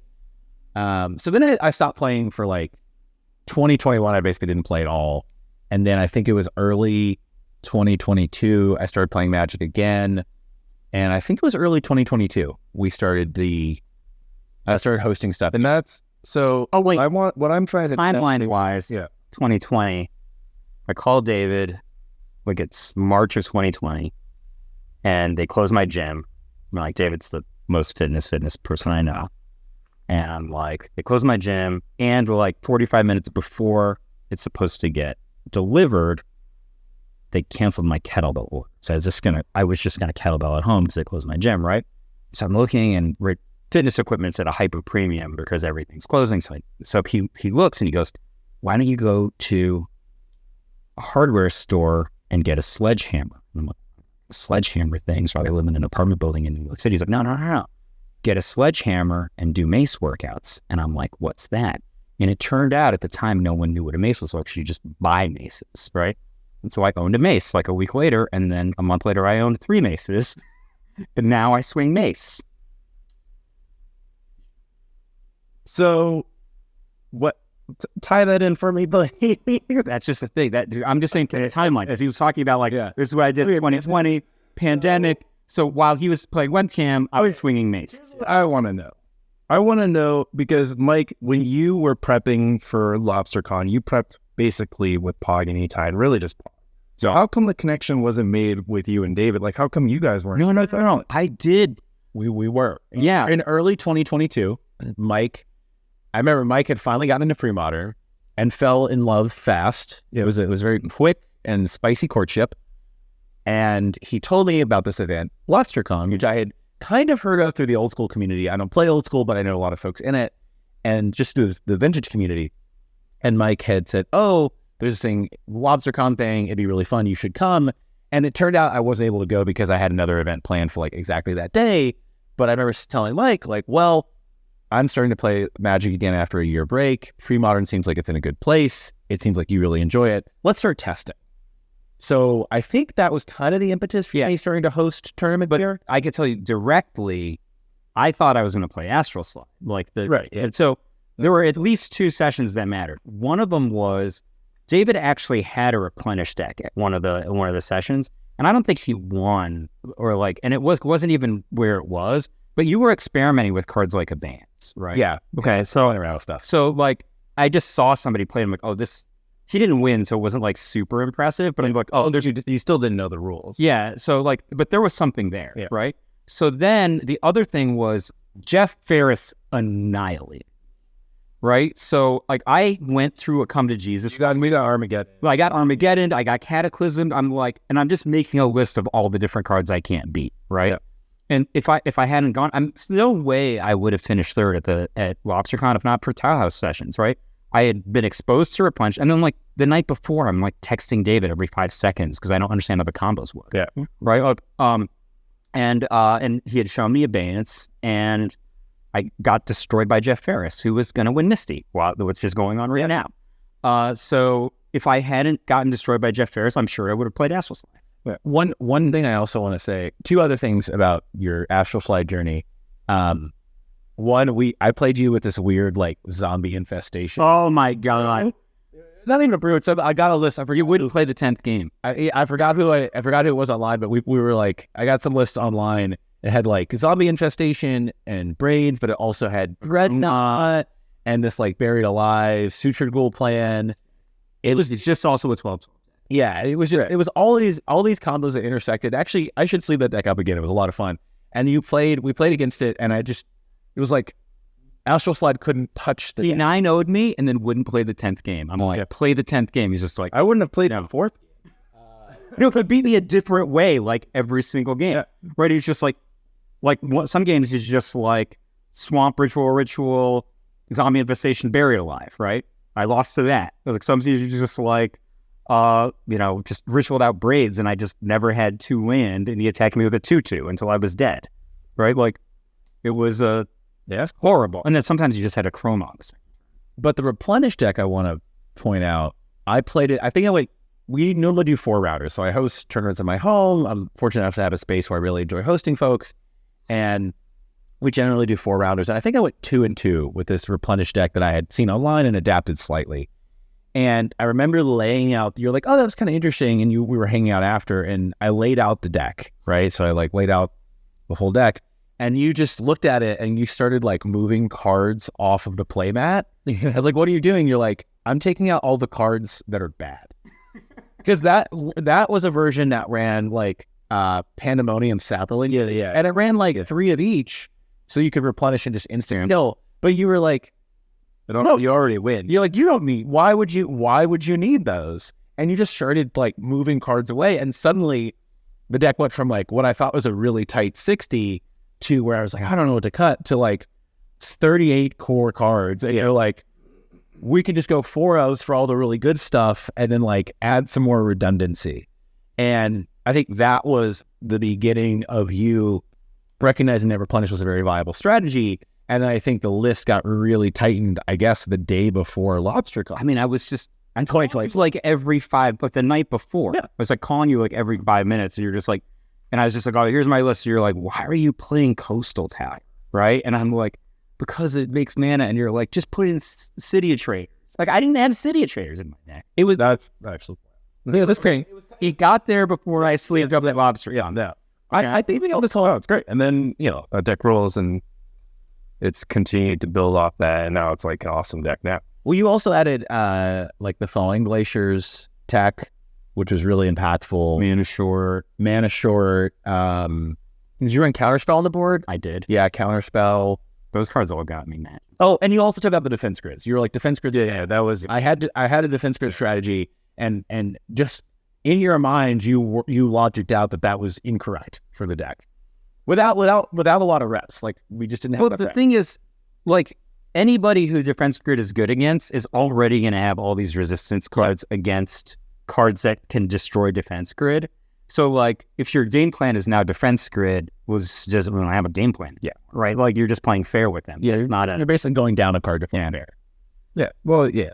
So then I stopped playing for like 2021. I basically didn't play at all. And then I think it was early 2022, I started playing Magic again. And I think it was early 2022, I started hosting stuff. And that's, so oh wait, what I'm trying to timeline wise, 2020, I called David, like it's March of 2020, and they closed my gym. I'm like, David's the most fitness person I know. And I'm like, they closed my gym, and we're like 45 minutes before it's supposed to get delivered, they canceled my kettlebell order. So I was just gonna kettlebell at home because they closed my gym, right? So I'm looking, and fitness equipment's at a hyper premium because everything's closing. So he looks and he goes, why don't you go to a hardware store and get a sledgehammer? And I'm like, sledgehammer things, while I live in an apartment building in New York City. He's like, no. Get a sledgehammer and do mace workouts. And I'm like, what's that? And it turned out at the time, no one knew what a mace was, so actually you just buy maces, right? And so I owned a mace like a week later, and then a month later I owned 3 maces, and now I swing mace. So what, tie that in for me, please. That's just the thing. I'm just saying the timeline, because he was talking about like, this is what I did in 2020, pandemic. So while he was playing webcam, I was swinging mace. I want to know because Mike, when you were prepping for Lobstercon, you prepped basically with Pog and E-Tide, really just Pog. So how come the connection wasn't made with you and David? Like, how come you guys weren't? No. I did. We were. Yeah. In early 2022, I remember Mike had finally gotten into pre-modern and fell in love fast. It was very quick and spicy courtship. And he told me about this event, Lobstercon, which I had kind of heard of through the old school community. I don't play old school, but I know a lot of folks in it, and just through the vintage community. And Mike had said, oh, there's this thing, Lobstercon thing. It'd be really fun. You should come. And it turned out I wasn't able to go because I had another event planned for like exactly that day. But I remember telling Mike, like, well, I'm starting to play Magic again after a year break. Pre-modern seems like it's in a good place. It seems like you really enjoy it. Let's start testing. So I think that was kind of the impetus for me starting to host tournament here. I could tell you directly, I thought I was going to play Astral Slide. Right. Yeah. And so there were at least 2 sessions that mattered. One of them was David actually had a replenish deck at one of the sessions, and I don't think he won and it wasn't even where it was. But you were experimenting with cards like Advance, right? Yeah. Okay. So around stuff. So like I just saw somebody play. I'm like, oh, this. he didn't win, so it wasn't like super impressive. But I'm like, oh, there's You still didn't know the rules. yeah. So like, but there was something there, Yeah. right? So then the other thing was Jeff Ferris annihilated, right? So like, I went through a come to Jesus. We got Armageddon. I got Armageddon, I got Cataclysm. I'm like, and I'm just making a list of all the different cards I can't beat, right? Yeah. And if I hadn't gone, there's no way I would have finished third at Lobstercon if not for Tao House sessions, right? I had been exposed to Replenish, and then like the night before, I'm like texting David every 5 seconds because I don't understand how the combos work. Yeah. Right. And he had shown me Abeyance, and I got destroyed by Jeff Ferris, who was going to win Misty, which is going on right now. So if I hadn't gotten destroyed by Jeff Ferris, I'm sure I would have played Astral Slide. Yeah. One thing I also want to say, 2 other things about your Astral Slide journey. One, I played you with this weird like zombie infestation. Oh my God. Not even a brew. It's I got a list. I forget. You wouldn't play the 10th game. I forgot who I forgot who it was online, but we were like, I got some lists online. It had like zombie infestation and braids, but it also had dreadnought and this like buried alive sutured ghoul plan. It's just also a 12. Yeah, it was just it was all these combos that intersected. Actually, I should sleeve that deck up again. It was a lot of fun. And we played against it, and it was like Astral Slide couldn't touch the He deck. 9-0'd me and then wouldn't play the 10th game. I'm like, play the 10th game. He's just like, I wouldn't have played the 4th. no, it could beat me a different way, like every single game. Yeah. Right? He's just like some games he's just like Swamp Ritual, Zombie Infestation, Buried Alive, right? I lost to that. Like some seasons you're just like, just ritualed out braids, and I just never had 2 land, and he attacked me with a 2/2 until I was dead, right? Like it was horrible. And then sometimes you just had a Chronox. But the Replenish deck, I want to point out, I played it. I think we normally do 4 routers, so I host tournaments at my home. I'm fortunate enough to have a space where I really enjoy hosting folks, and we generally do 4 routers. And I think I went 2-2 with this Replenish deck that I had seen online and adapted slightly. And I remember laying out, you're like, oh, that was kind of interesting. And we were hanging out after, and I laid out the deck, right? So I like laid out the whole deck, and you just looked at it and you started like moving cards off of the playmat. I was like, what are you doing? You're like, I'm taking out all the cards that are bad. Because that was a version that ran like Pandemonium Sapling. Yeah. And it ran like 3 of each, so you could replenish and just instant kill. But you were like, No, you already win. you're like, you don't need, why would you need those? And you just started like moving cards away, and suddenly the deck went from like what I thought was a really tight 60 to where I was like, I don't know what to cut, to like 38 core cards. And you're like, we could just go 4-0s for all the really good stuff and then like add some more redundancy. And I think that was the beginning of you recognizing that Replenish was a very viable strategy. And then I think the list got really tightened, I guess, the day before Lobstercon. I mean, I was just, I'm calling like every 5, but the night before, I was like calling you like every 5 minutes, and you're just like, and I was just like, oh, here's my list. And you're like, why are you playing Coastal Tower? Right? And I'm like, because it makes mana. And you're like, just put in City of Traders. Like, I didn't have City of Traders in my deck. That's actually That's great. He got there before I sleeved up that lobster. yeah. No, I think this whole out. It's great. And then a deck rolls, and it's continued to build off that, and now it's like an awesome deck now. Well, you also added like the Thawing Glaciers tech, which was really impactful. Mana short. Did you run Counterspell on the board? I did. Yeah, Counterspell. Those cards all got me mad. Oh, and you also took out the defense grids. You were like defense grids. Yeah, that was. I had a defense grid strategy, and just in your mind, you logicked out that was incorrect for the deck, without a lot of reps. Like we just didn't have. Well, the thing is, like anybody who defense grid is good against is already going to have all these resistance cards against cards that can destroy defense grid. So, like, if your game plan is now defense grid, just don't have a game plan. Yeah. Right? Like, you're just playing fair with them. Yeah, it's not you're basically going down a card to play fair. Yeah. Well, yeah.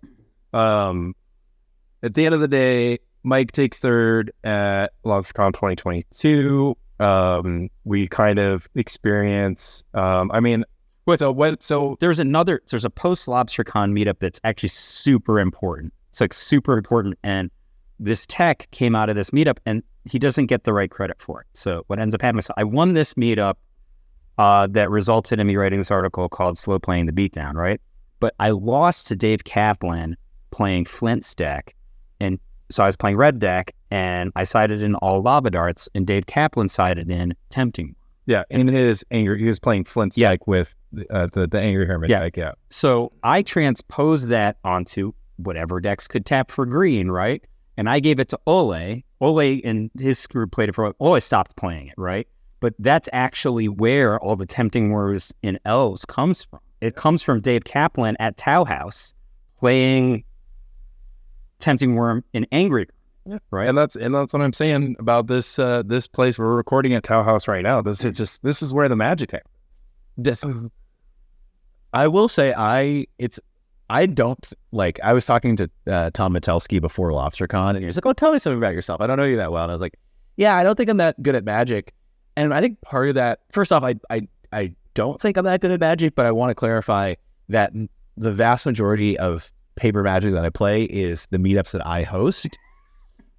At the end of the day, Mike takes third at Lobstercon 2022. We kind of experience. So there's a post Lobstercon meetup that's actually super important. It's like super important, and this tech came out of this meetup, and he doesn't get the right credit for it. So what ends up happening, so I won this meetup that resulted in me writing this article called Slow Playing the Beatdown, right? But I lost to Dave Kaplan playing Flint's deck, And so I was playing red deck, and I sided in all lava darts, and Dave Kaplan sided in tempting. Yeah, in his anger, he was playing Flint Spike with the Angry Hermit deck, yeah. So I transposed that onto whatever decks could tap for green, right? And I gave it to Ole. Ole and his group played it for Ole stopped playing it, right? But that's actually where all the tempting words in L's comes from. It comes from Dave Kaplan at Tao House playing Tempting Worm in Angry. Yeah, right. And that's what I'm saying about this this place we're recording at Tao House right now. This is where the magic happens. This is. I will say I don't like. I was talking to Tom Metelsky before Lobstercon, and he was like, "Oh, tell me something about yourself. I don't know you that well." And I was like, "Yeah, I don't think I'm that good at Magic." And I think part of that, first off, I don't think I'm that good at Magic, but I want to clarify that the vast majority of paper Magic that I play is the meetups that I host.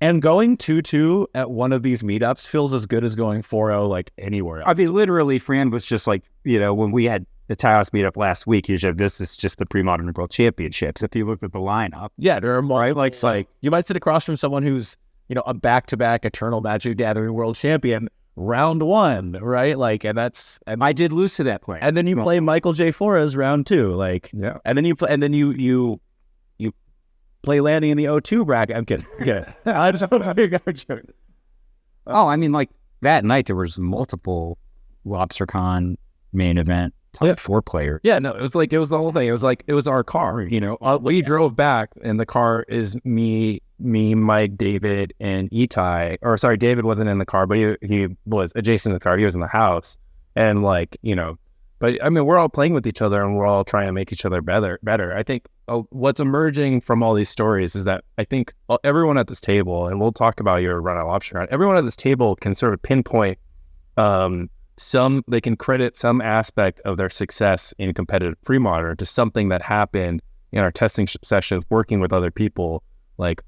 And going 2-2 at one of these meetups feels as good as going 4-0 like anywhere else. I mean, literally, Fran was just like, when we had the Tao House meetup last week, he said, this is just the Premodern World Championships. If you looked at the lineup. Yeah, there are more, right? Like you might sit across from someone who's, a back-to-back Eternal Magic Gathering World Champion, round 1, right? Like, and I did lose to that point. And then you play Michael J. Flores round 2, like, yeah. And then you play landing in the O2 bracket. I'm kidding. I just joking. Oh, I mean, like that night there was multiple Lobstercon main event top 4 players. Yeah, no, it was the whole thing. It was our car. We drove back, and the car is me, Mike, David, and Itai. Or sorry, David wasn't in the car, but he was adjacent to the car. He was in the house, and But I mean, we're all playing with each other, and we're all trying to make each other better. I think what's emerging from all these stories is that I think everyone at this table, and we'll talk about your run at Lobstercon, everyone at this table can sort of pinpoint they can credit some aspect of their success in competitive pre-modern to something that happened in our testing sessions, working with other people. Like,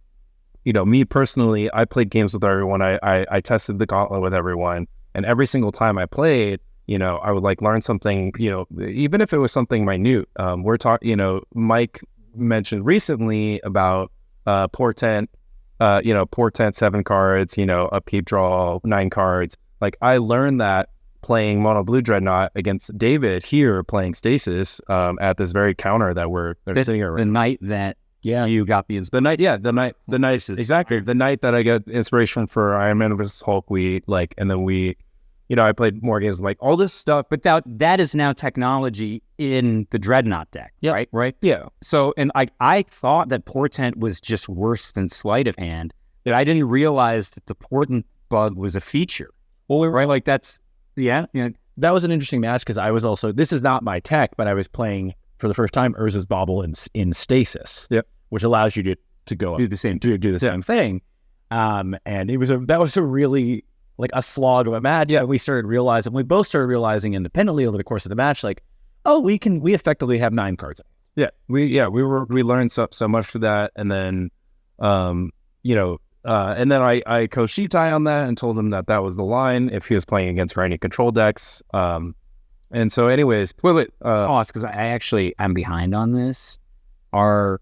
me personally, I played games with everyone. I tested the gauntlet with everyone, and every single time I played, I would learn something, even if it was something minute. We're talking, Mike mentioned recently about Portent, Portent 7 cards, upkeep draw 9 cards. Like, I learned that playing Mono Blue Dreadnought against David here playing Stasis at this very counter that we're sitting here. The night that you got the inspiration. The night exactly. The night that I got inspiration for Iron Man vs. Hulk, and then we, I played more games like all this stuff. But that is now technology in the Dreadnought deck, right? Yeah. So, and I thought that Portent was just worse than Sleight of Hand, but I didn't realize that the Portent bug was a feature. Well, right? Like that's, that was an interesting match because I was also, this is not my tech, but I was playing for the first time Urza's Bauble in Stasis, which allows you to go do the same thing. And that was a really a slog of a match. Yeah, we both started realizing independently over the course of the match, we effectively have 9 cards. Yeah, we learned so much for that, and then and then I coached Shitai on that and told him that was the line if he was playing against any control decks. And so, anyways, because I'm behind on this. Are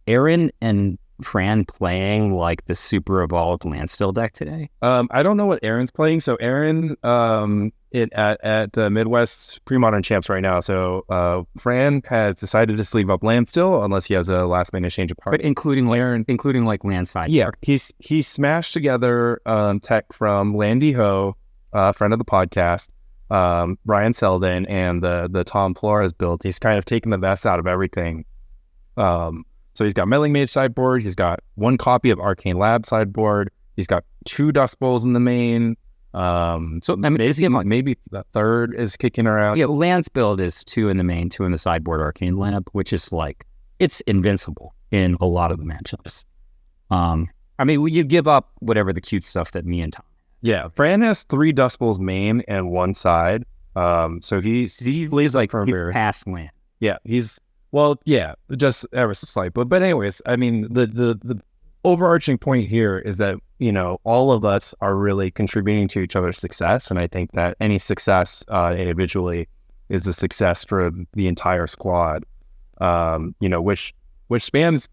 Aaron and Fran playing the super evolved Landstill deck today? I don't know what Aaron's playing. So Aaron at the Midwest Premodern Champs right now. So Fran has decided to sleeve up Landstill unless he has a last minute change of heart. But including landside. Yeah, he smashed together tech from Landy Ho, friend of the podcast, Brian Selden, and the Tom Flores build. He's kind of taken the best out of everything. So he's got Meddling Mage sideboard. He's got 1 copy of Arcane Lab sideboard. He's got 2 Dust Bowls in the main. So I mean, is he maybe the 3rd is kicking around? Yeah, Lance build is 2 in the main, 2 in the sideboard Arcane Lab, which is it's invincible in a lot of the matchups. I mean, you give up whatever the cute stuff that me and Tom. Yeah, Fran has 3 Dust Bowls main and 1 side. So he plays he's past land. Yeah, just ever so slight. But anyways, I mean, the overarching point here is that, all of us are really contributing to each other's success. And I think that any success individually is a success for the entire squad, which spans,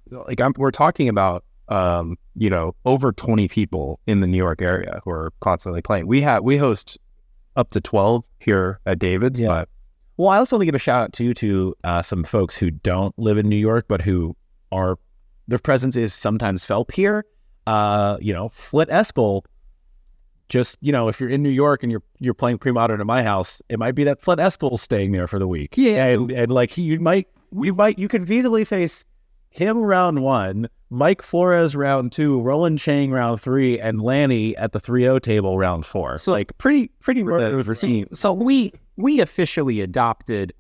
we're talking about over 20 people in the New York area who are constantly playing. We host up to 12 here at David's. Yeah. But Well, I also want to give a shout out to some folks who don't live in New York, but who are, their presence is sometimes felt here. Flit Espel, just, if you're in New York and you're playing Premodern at my house, it might be that Flit Espel staying there for the week. Yeah. And like you could feasibly face him round 1, Mike Flores round 2, Roland Chang round 3, and Lanny at the 3-0 table round 4. So like pretty received. So we officially adopted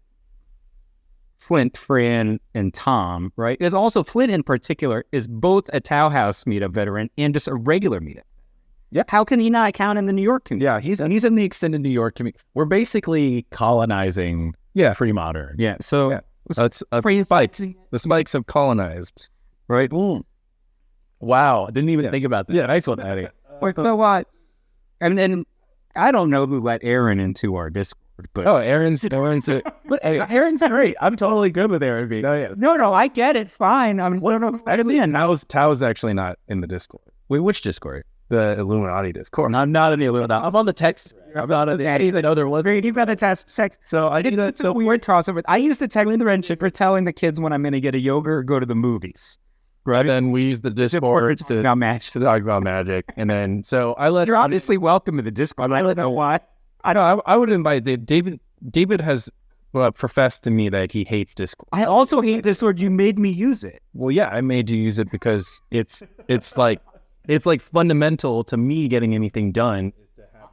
Flint, Fran, and Tom, right? It's also Flint in particular is both a Tao House meetup veteran and just a regular meetup. Yeah. How can he not count in the New York community? Yeah, he's in the extended New York community. We're basically colonizing Premodern. Yeah. So yeah. It's spikes. The spikes have colonized. right. Wow, I didn't even think about that. Yeah. Nice one, Eddie. So what? And I don't know who let Aaron into our Discord, but Aaron's But Aaron's great. I'm totally good with Aaron being. no, I get it. Fine. I mean, Tao's actually not in the Discord. Wait, which Discord? The Illuminati Discord. I'm not in the Illuminati. I'm on the text. I'm not in the. I know there was. He's got a test sex. So I did It's a weird crossover. I use the text friendship for telling the kids when I'm going to get a yogurt or go to the movies. Right. And then we use the Discord to talk about magic. And then so I let. You're obviously welcome to the Discord. I don't know why. I would invite David. David has professed to me that he hates Discord. I also hate Discord. You made me use it. Well, yeah, I made you use it because it's like fundamental to me getting anything done.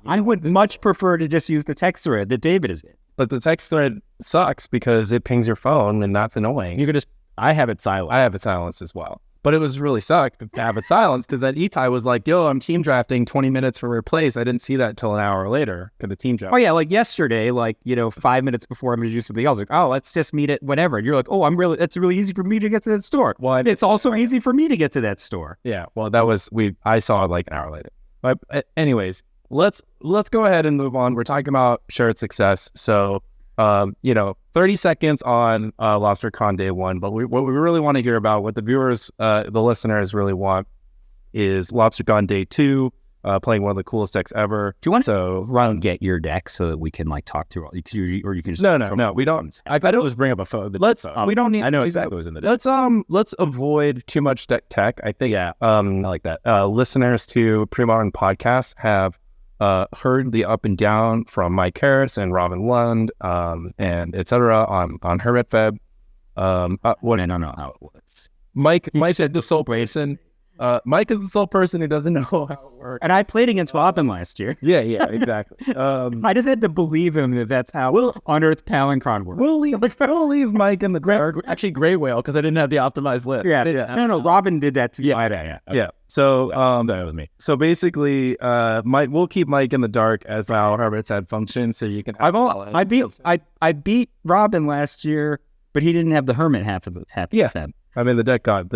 I would much prefer to just use the text thread that David is in. But the text thread sucks because it pings your phone and that's annoying. You could just. I have it silent. I have it silenced as well. But it was really sucked to have it silenced because then Itai was like, yo, I'm team drafting 20 minutes for replace. I didn't see that till an hour later for the team draft. Oh, yeah. Like yesterday, 5 minutes before I'm going to do something else. Like, oh, let's just meet at whatever. And you're like, oh, it's really easy for me to get to that store. Well, it's also easy for me to get to that store. Yeah. Well, I saw it like an hour later. But anyways, let's go ahead and move on. We're talking about shared success. So, 30 seconds on Lobstercon day 1, but what we really want to hear about, what the viewers, the listeners really want, is Lobstercon day 2, playing one of the coolest decks ever. Do you want to run and get your deck so that we can talk through all, or you can just no, we don't. I thought it was bring up a phone. We don't need. I know exactly what was in the deck. Let's avoid too much deck tech. I think. Yeah. I like that. Listeners to Premodern podcasts have heard the up and down from Mike Harris and Robin Lund, and etc. on Hermit Feb. I don't know how it works. Mike is the sole person. Mike is the sole person who doesn't know how it works. And I played against Robin last year. Yeah, exactly. I just had to believe him that that's how Unearthed Palancron works. We'll leave Mike in the dark. Actually, Grey Whale, because I didn't have the optimized list. Yeah. No, Robin did that too. Yeah. So that was me. So basically, we'll keep Mike in the dark as our Hermit's had function, so you can. I beat Robin last year, but he didn't have the Hermit half of the Feb. I mean, the deck got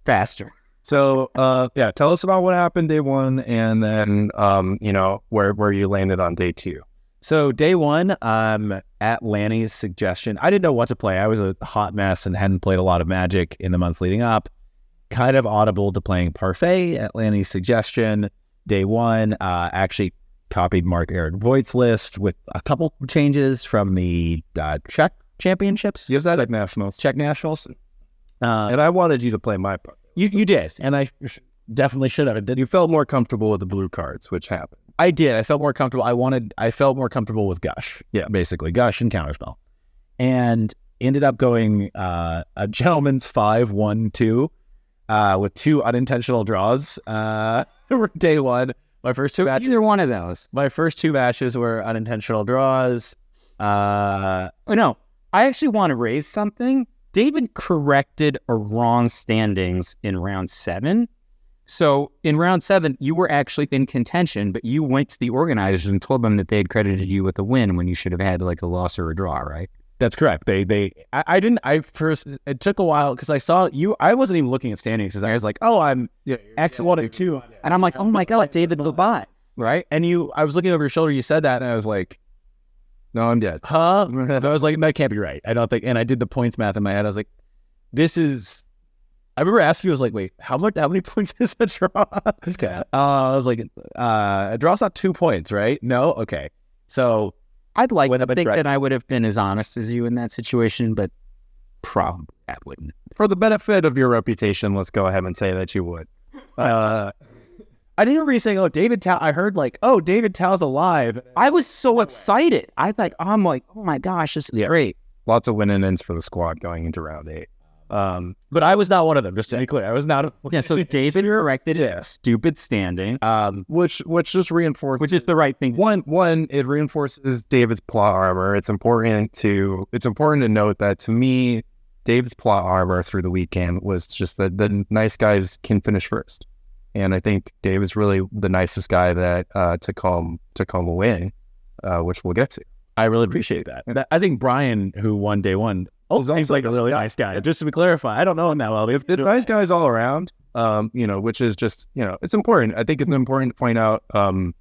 faster. So, tell us about what happened day 1, and then where you landed on day 2. So day 1, at Lanny's suggestion, I didn't know what to play. I was a hot mess and hadn't played a lot of Magic in the month leading up. Kind of audible to playing Parfait at Lanny's suggestion. Day 1, actually copied Mark Aaron Voigt's list with a couple changes from the Czech Championships. Yes, I like Nationals. Czech Nationals. And I wanted you to play my part. You did, and I definitely should have. You felt more comfortable with the blue cards, which happened. I did. I felt more comfortable. I felt more comfortable with Gush. Yeah, basically Gush and Counterspell, and ended up going a gentleman's 5-1-2 with 2 unintentional draws. Day 1, my first 2 matches. Either one of those. My first 2 matches were unintentional draws. No, I actually want to raise something. David corrected a wrong standings in round 7. So in round 7, you were actually in contention, but you went to the organizers and told them that they had credited you with a win when you should have had a loss or a draw, right? That's correct. It took a while because I saw you. I wasn't even looking at standings because I was like, oh, I'm X1 and 2. And I'm like, oh my God, David's alive, right? And I was looking over your shoulder, you said that, and I was like, no, I'm dead. Huh? I was like, that can't be right. I don't think. And I did the points math in my head. I was like, this is I remember asking you, I was like, wait, how many points is a draw? Okay. I was like, a draw's not 2 points, right? No? Okay. So I'd like Would to have been think right. that I would have been as honest as you in that situation, but probably that wouldn't. For the benefit of your reputation, let's go ahead and say that you would. I didn't remember you saying, oh, David Tao. I heard like, oh, David Tao's alive. I was so excited. I'm like, oh my gosh, this is great. Lots of win-ins for the squad going into round 8. But I was not one of them, just to be clear. I was not. Yeah, so David corrected his stupid standing, Which just reinforces, which is the right thing. one, it reinforces David's plot armor. It's important to note that, to me, David's plot armor through the weekend was just that the nice guys can finish first, and I think Dave is really the nicest guy that to come a win, which we'll get to. I really appreciate that. I think Brian, who won day one, seems like a really nice guy. Just to be clarify, I don't know him that well. It's nice guys all around, which is just, it's important. I think it's important to point out that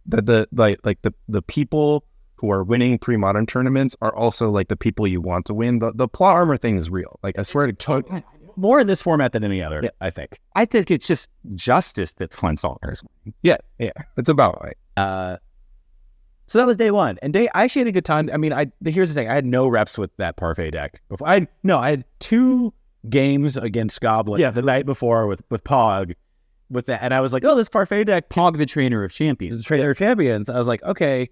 the people who are winning pre-modern tournaments are also like the people you want to win. The plot armor thing is real. Like, I swear to God, more in this format than any other. Yeah. I think. I think it's just justice that Flint Salter is winning. yeah, it's about right. So that was day one, and I actually had a good time. I mean, here's the thing: I had no reps with that parfait deck before. I had 2 games against Goblin. The night before with Pog, with that, and I was like, oh, this parfait deck, Pog, the trainer of champions. the trainer of champions. I was like, okay,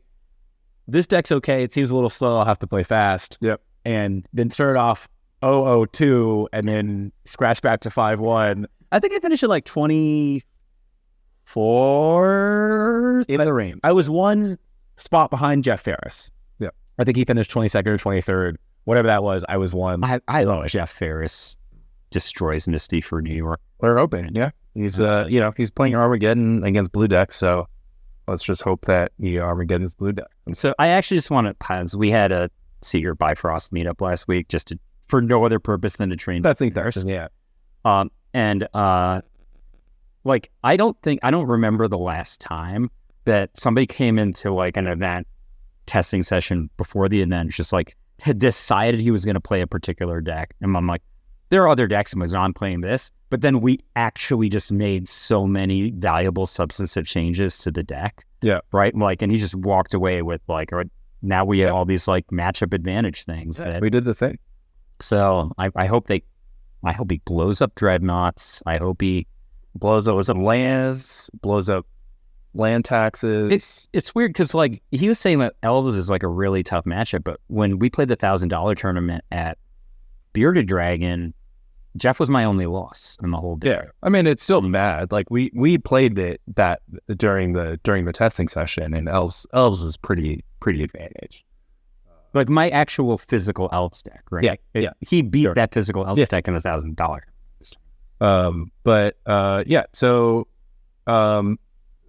this deck's okay. It seems a little slow. I'll have to play fast. Yep. And then started off 0-2, and then scratch back to 5-1. I think I finished at like 24 in the range. I was one spot behind Jeff Ferris. Yeah. I think he finished 22nd or 23rd. Whatever that was, I was one. I don't know. Jeff Ferris destroys Misty for New York. We're open. Yeah, he's he's playing Armageddon against blue deck, so let's just hope that Armageddon's blue deck. So I actually just want to pause. We had a See Your Bifrost meetup last week for no other purpose than to train. That's interesting. Yeah. I don't remember the last time that somebody came into like an event testing session before the event, just like had decided he was going to play a particular deck. And I'm like, there are other decks. I'm playing this, but then we actually just made so many valuable substantive changes to the deck. Yeah. Right. Like, and he just walked away with like, now we have all these like matchup advantage things. Yeah, we did the thing. So I hope he blows up Dreadnoughts. I hope he blows up lands, blows up land taxes. It's weird because like he was saying that Elves is like a really tough matchup, but when we played the $1,000 tournament at Bearded Dragon, Jeff was my only loss in the whole day. Yeah, I mean, it's still mad. Like we played it that during the testing session, and Elves was pretty advantaged. Like my actual physical Elves deck, right? Yeah, he beat that physical Elves deck in $1,000. So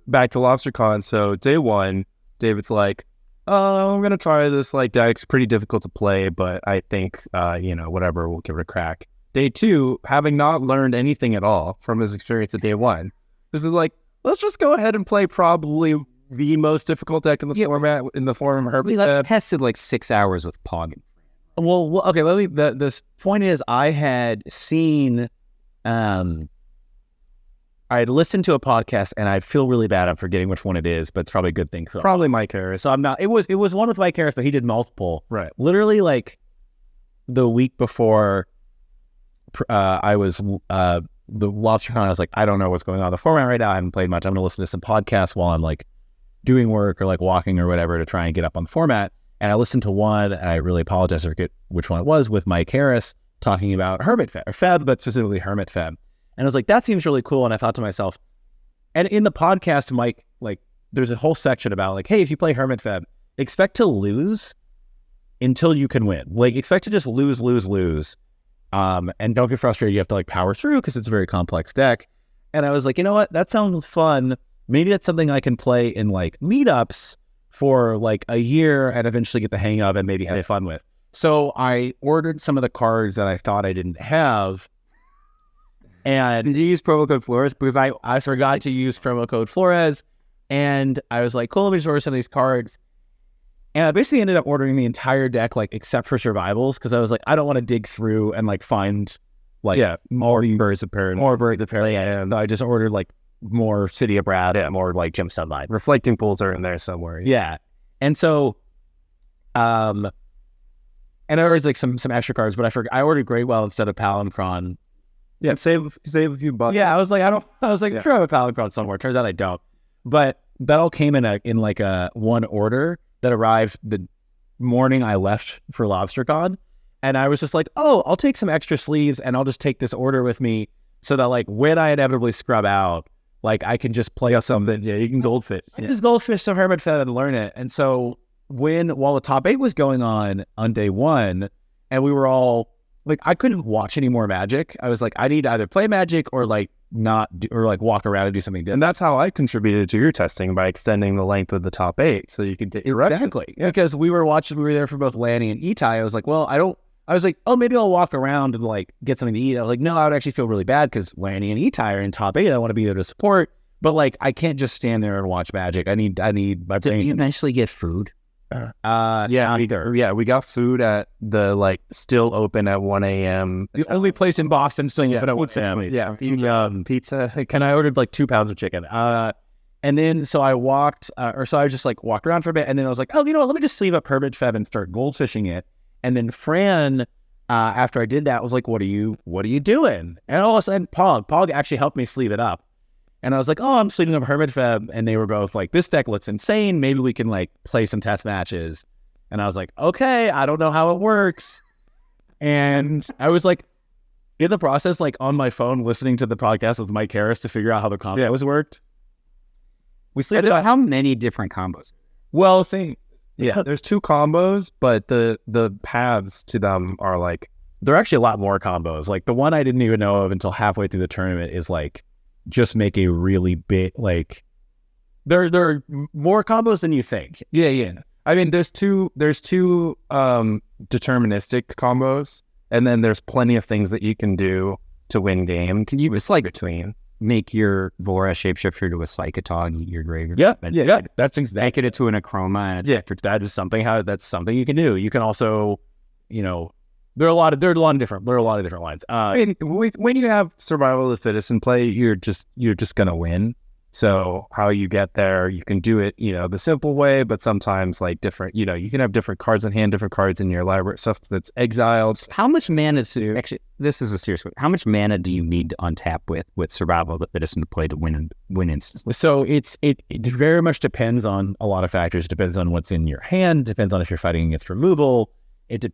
back to Lobstercon. So day one, David's like, I'm gonna try this like deck. It's pretty difficult to play, but I think whatever, we'll give it a crack. Day two, having not learned anything at all from his experience at day one, this is like, let's just go ahead and play probably the most difficult deck in the format, in the form of Hermit Feb. Tested like 6 hours with Pog. Well, okay. This point is, I had seen, I had listened to a podcast, and I feel really bad. I'm forgetting which one it is, but it's probably a good thing. So Probably Mike Harris. I'm not. It was one with Mike Harris, but he did multiple. Right. Literally, like the week before, I was the Lobstercon. I was like, I don't know what's going on in the format right now. I haven't played much. I'm gonna listen to some podcasts while I'm like doing work or like walking or whatever to try and get up on the format. And I listened to one, and I really apologize, I forget which one it was, with Mike Harris talking about Hermit Feb, but specifically Hermit Feb. And I was like, that seems really cool. And I thought to myself, and in the podcast, Mike, like, there's a whole section about like, hey, if you play Hermit Feb, expect to lose until you can win. Like, expect to just lose. And don't get frustrated. You have to like power through because it's a very complex deck. And I was like, you know what? That sounds fun. Maybe that's something I can play in like meetups for like a year and eventually get the hang of and maybe have fun with. So I ordered some of the cards that I thought I didn't have. And did you use promo code Flores? Because I forgot to use promo code Flores. And I was like, cool, let me just order some of these cards. And I basically ended up ordering the entire deck, like, except for survivals, because I was like, I don't want to dig through and like find like more birds of paradise. More birds of paradise. And I just ordered like more City of Wrath, more like Gemstone Mine. Reflecting pools are in there somewhere. Yeah. And so, and I ordered like some extra cards, but I ordered Greatwell instead of Palinchron. Yeah, save a few bucks. Yeah, I was like, sure I have a Palinchron somewhere. Turns out I don't. But that all came in like a one order that arrived the morning I left for Lobstercon. And I was just like, oh, I'll take some extra sleeves and I'll just take this order with me so that like when I inevitably scrub out, like I can just play something. Yeah, you can goldfish. Just goldfish some Hermit Feb and learn it. And so while the top 8 was going on day 1, and we were all like, I couldn't watch any more Magic. I was like, I need to either play Magic or like not do, or like walk around and do something different. And that's how I contributed to your testing, by extending the length of the top 8 so you could get your reps. Exactly. Yeah. Because we were there for both Lanny and Itai. I was like, I was like, oh, maybe I'll walk around and like get something to eat. I was like, no, I would actually feel really bad because Lanny and Itai are in top 8. I want to be there to support, but like I can't just stand there and watch Magic. I need my brain. Did you eventually get food? Yeah, we got food at the like still open at 1 a.m. The only place in Boston still open at 1 a.m. Yeah, pizza. And I ordered like 2 pounds of chicken. And then so I just like walked around for a bit, and then I was like, oh, you know what? Let me just sleeve up Hermit Feb and start goldfishing it. And then Fran, after I did that, was like, what are you doing? And all of a sudden, Pog actually helped me sleeve it up. And I was like, oh, I'm sleeving up Hermit Feb. And they were both like, this deck looks insane. Maybe we can like play some test matches. And I was like, okay, I don't know how it works. And I was like, in the process, like on my phone, listening to the podcast with Mike Harris to figure out how the combos worked. We sleeved it up. How many different combos? Well, see, yeah, there's 2 combos, but the paths to them are like, there are actually a lot more combos. Like the one I didn't even know of until halfway through the tournament is like, just make a really big, like, there are more combos than you think. Yeah. I mean, there's two deterministic combos, and then there's plenty of things that you can do to win game. Can you just like make your Vora shapeshifter to a Psychotog in your graveyard? Yeah. That's exactly. Make it to an Acroma. And That's something you can do. You can also, there are a lot of different lines. I mean, when you have survival of the fittest in play, you're just gonna win. So how you get there, you can do it, the simple way, but sometimes like different, you can have different cards in hand, different cards in your library, stuff that's exiled. How much mana actually, this is a serious question. How much mana do you need to untap with survival of the fittest in play to win instances? So it very much depends on a lot of factors. It depends on what's in your hand, depends on if you're fighting against removal.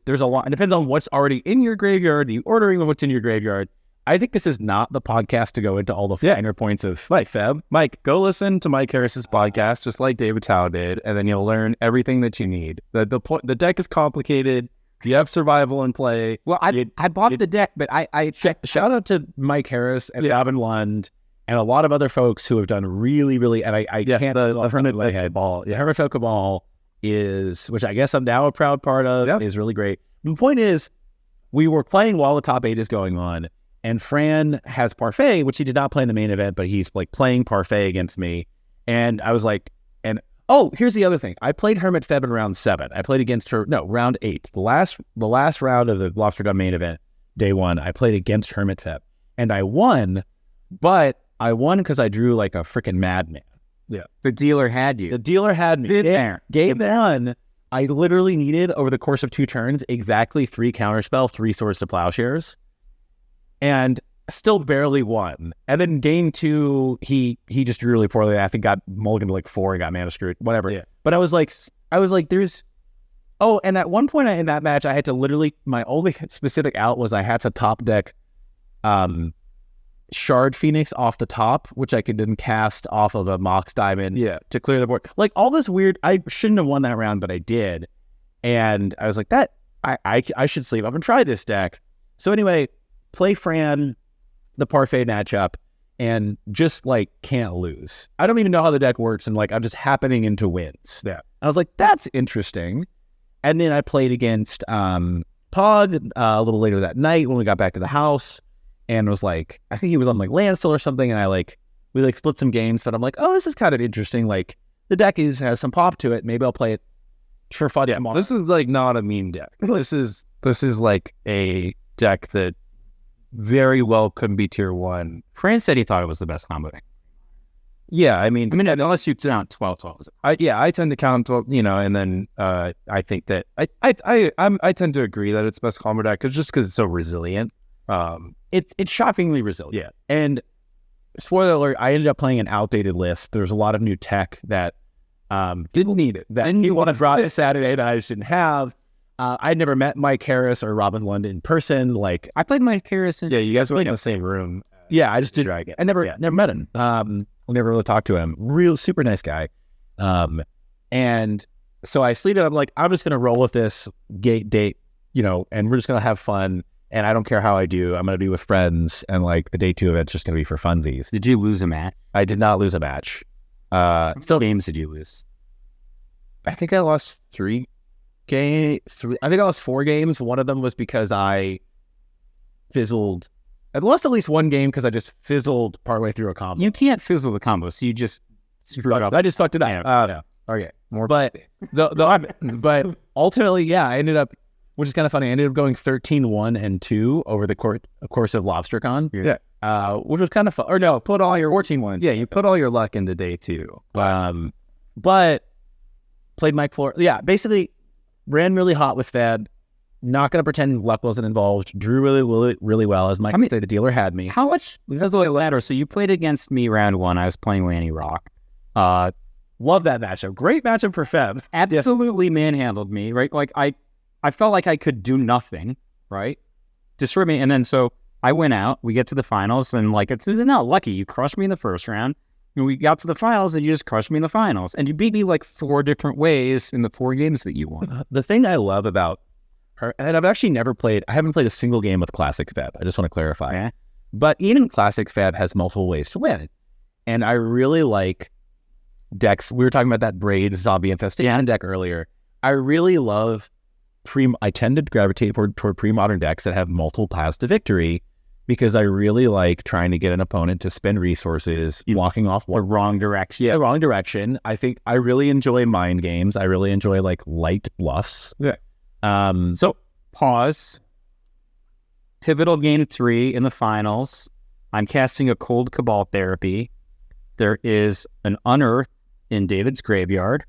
There's a lot. It depends on what's already in your graveyard, the ordering of what's in your graveyard. I think this is not the podcast to go into all the finer points of Feb. Mike, go listen to Mike Harris's podcast, just like David Tao did, and then you'll learn everything that you need. The deck is complicated. You have survival in play. Well, I bought the deck, but I shout out to Mike Harris and Gavin Lund and a lot of other folks who have done really, really, and I can't. The Hermit Feb Cabal. The Hermit Feb Cabal is, which I guess I'm now a proud part of, is really great. The point is, we were playing while the top 8 is going on, and Fran has Parfait, which he did not play in the main event, but he's like playing Parfait against me. And I was like, here's the other thing. I played Hermit Feb in round 7. I played against her, round 8. The last round of the Lobstercon main event, day 1, I played against Hermit Feb. And I won, but I won because I drew like a freaking madman. Yeah. The dealer had you. The dealer had me. Game 1, I literally needed, over the course of 2 turns, exactly 3 counterspell, 3 Swords to Plowshares. And still barely won. And then game 2, he just drew really poorly. I think got mulliganed to like 4 and got mana screwed, whatever. Yeah. But I was like, and at one point in that match, I had to literally, my only specific out was I had to top deck Shard Phoenix off the top, which I could then cast off of a Mox Diamond to clear the board. Like all this weird, I shouldn't have won that round, but I did. And I was like, I should sleeve up and try this deck. So anyway, play Fran, the Parfait matchup, and just like can't lose. I don't even know how the deck works, and like I'm just happening into wins. Yeah. I was like, that's interesting. And then I played against Pog a little later that night when we got back to the house, and was like, I think he was on like Landstill or something, and we split some games. But I'm like, oh, this is kind of interesting. Like the deck has some pop to it. Maybe I'll play it for fun tomorrow. This is like not a meme deck. This is like a deck that very well could be tier 1. Fran said he thought it was the best combo deck. Yeah, I mean, unless you count 12-12. I tend to count 12, and then I think that I tend to agree that it's best combo deck because it's so resilient. It's shockingly resilient. Yeah. And spoiler alert, I ended up playing an outdated list. There's a lot of new tech that didn't need it. That you want to draw this Saturday that I just didn't have. I'd never met Mike Harris or Robin Lund in person. Like, I played Mike Harris. Yeah, you guys were in the same room. Yeah, I just did. I never met him. I never really talked to him. Real super nice guy. And so I sleeved it. I'm like, I'm just gonna roll with this date, and we're just gonna have fun. And I don't care how I do. I'm gonna be with friends, and like the day 2 event's just gonna be for funsies. Did you lose a match? I did not lose a match. How many games did you lose? I think I lost 3 games. I think I lost 4 games. One of them was because I fizzled. I lost at least 1 game because I just fizzled partway through a combo. You can't fizzle the combo, so you just screwed up. I just fucked it up. Yeah. Okay. But ultimately, yeah, I ended up, which is kind of funny, I ended up going 13-1 and 2 over the course of Lobstercon. Yeah. Which was kind of fun. Or no, put all your 14-1. Yeah, you put all your luck into day 2. But played Mike Flores. Yeah, basically ran really hot with Feb. Not going to pretend luck wasn't involved. Drew really well, as Mike would say, the dealer had me. How much? That's like ladder. So you played against me round 1. I was playing Lanny Rock. Love that matchup. Great matchup for Feb. Absolutely manhandled me, right? Like I felt like I could do nothing, right? Destroyed me. And then so I went out. We get to the finals, and like, it's not lucky. You crushed me in the first round. And we got to the finals, and you just crushed me in the finals. And you beat me like 4 different ways in the 4 games that you won. The thing I love about her, and I've actually I haven't played a single game with Classic Feb. I just want to clarify. Yeah. But even Classic Feb has multiple ways to win. And I really like decks. We were talking about that Braid Zombie Infestation deck earlier. I really love I tend to gravitate toward pre-modern decks that have multiple paths to victory, because I really like trying to get an opponent to spend resources, walking off The wrong direction. the wrong direction. I think I really enjoy mind games. I really enjoy like light bluffs. Yeah. So pause. Pivotal game 3 in the finals. I'm casting a Cold Cabal Therapy. There is an Unearth in David's graveyard.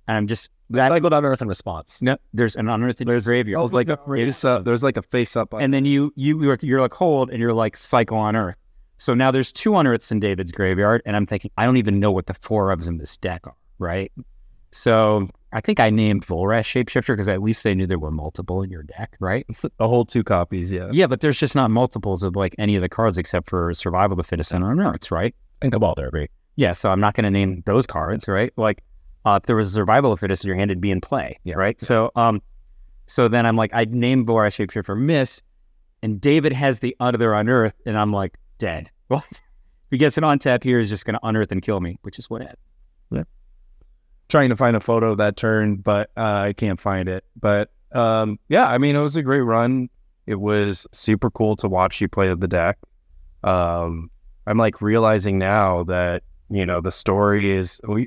And I'm just... I go down Earth in response. No, there's an Unearth in your graveyard. There's like a face up. And then you're like hold, and you're like cycle Unearth. So now there's 2 Unearths in David's graveyard, and I'm thinking, I don't even know what the 4 ofs in this deck are, right? So I think I named Volrash Shapeshifter because at least they knew there were multiple in your deck, right? A whole 2 copies, yeah. Yeah, but there's just not multiples of like any of the cards except for Survival of the Fittest and Unearths, right? And Cabal Therapy. Yeah, so I'm not going to name those cards, right? Like, if there was a Survival of the Fittest in your hand, it'd be in play, right? So then I'm like, I'd name Volrash Shapeshifter Miss, and David has the other Unearth, and I'm like, dead. Well, if he gets it on tap here, he's just going to Unearth and kill me, which is what happened. Yeah. Trying to find a photo of that turn, but I can't find it. But yeah, I mean, it was a great run. It was super cool to watch you play the deck. I'm like realizing now that, the story is, we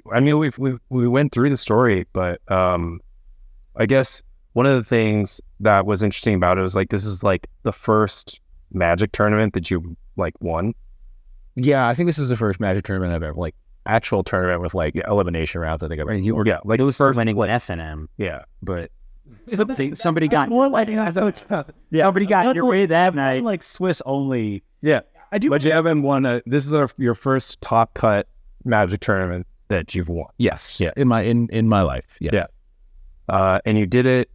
went through the story, but I guess one of the things that was interesting about it was like, this is like the first Magic tournament that you like won. Yeah, I think this is the first Magic tournament I've ever, like, actual tournament with like elimination rounds. I think I've ever. Yeah, like it was first winning with S&M. Yeah, but somebody got somebody got your way that night. Like Swiss only. Yeah, I do. But you haven't won this is your first top cut Magic tournament that you've won. Yes. Yeah. In my life. Yes. Yeah. And you did it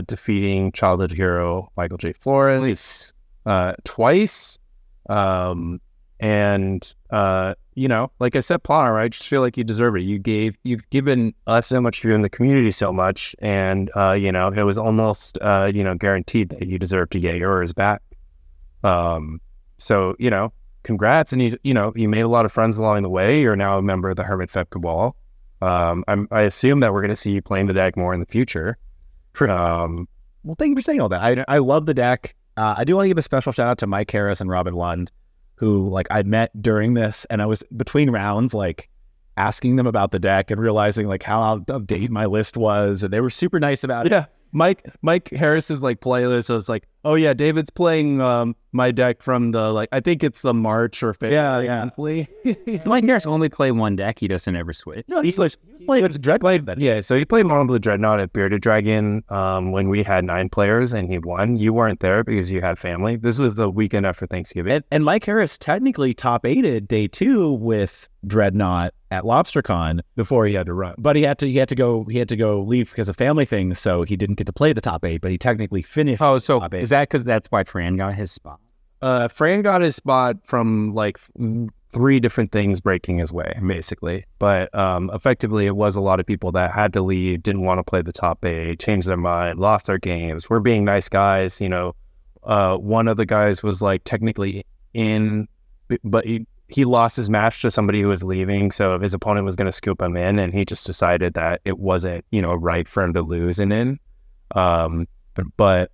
defeating childhood hero Michael J. Flores twice. And like I said, Plana, I just feel like you deserve it. You've given us so much, you've given the community so much, and it was almost guaranteed that you deserve to get yours back. So congrats, and you made a lot of friends along the way. You're now a member of the Hermit Feb Cabal. I assume that we're going to see you playing the deck more in the future. Well, thank you for saying all that. I love the deck. I do want to give a special shout out to Mike Harris and Robin Lund, who like I'd met during this, and I was between rounds like asking them about the deck and realizing like how out of date my list was, and they were super nice about it. Yeah, Mike Harris's like playlist was like Oh yeah, David's playing my deck from the I think it's the March or February monthly. Mike Harris only play one deck. He doesn't ever switch. No, he played Dreadnought. Yeah, so he played Marble the Dreadnought at Bearded Dragon when we had 9 players and he won. You weren't there because you had family. This was the weekend after Thanksgiving. And Mike Harris technically top 8'd day 2 with Dreadnought at Lobstercon Before he had to run. but he had to go leave because of family things, so he didn't get to play the top 8, but he technically finished. Oh, so top 8. is that because that's why Fran got his spot? Fran got his spot from 3 different things breaking his way, basically. But effectively, it was a lot of people that had to leave, didn't want to play the top 8, changed their mind, lost their games. We're being nice guys, one of the guys was technically in, but he lost his match to somebody who was leaving, so his opponent was going to scoop him in, and he just decided that it wasn't, right for him to lose and in. But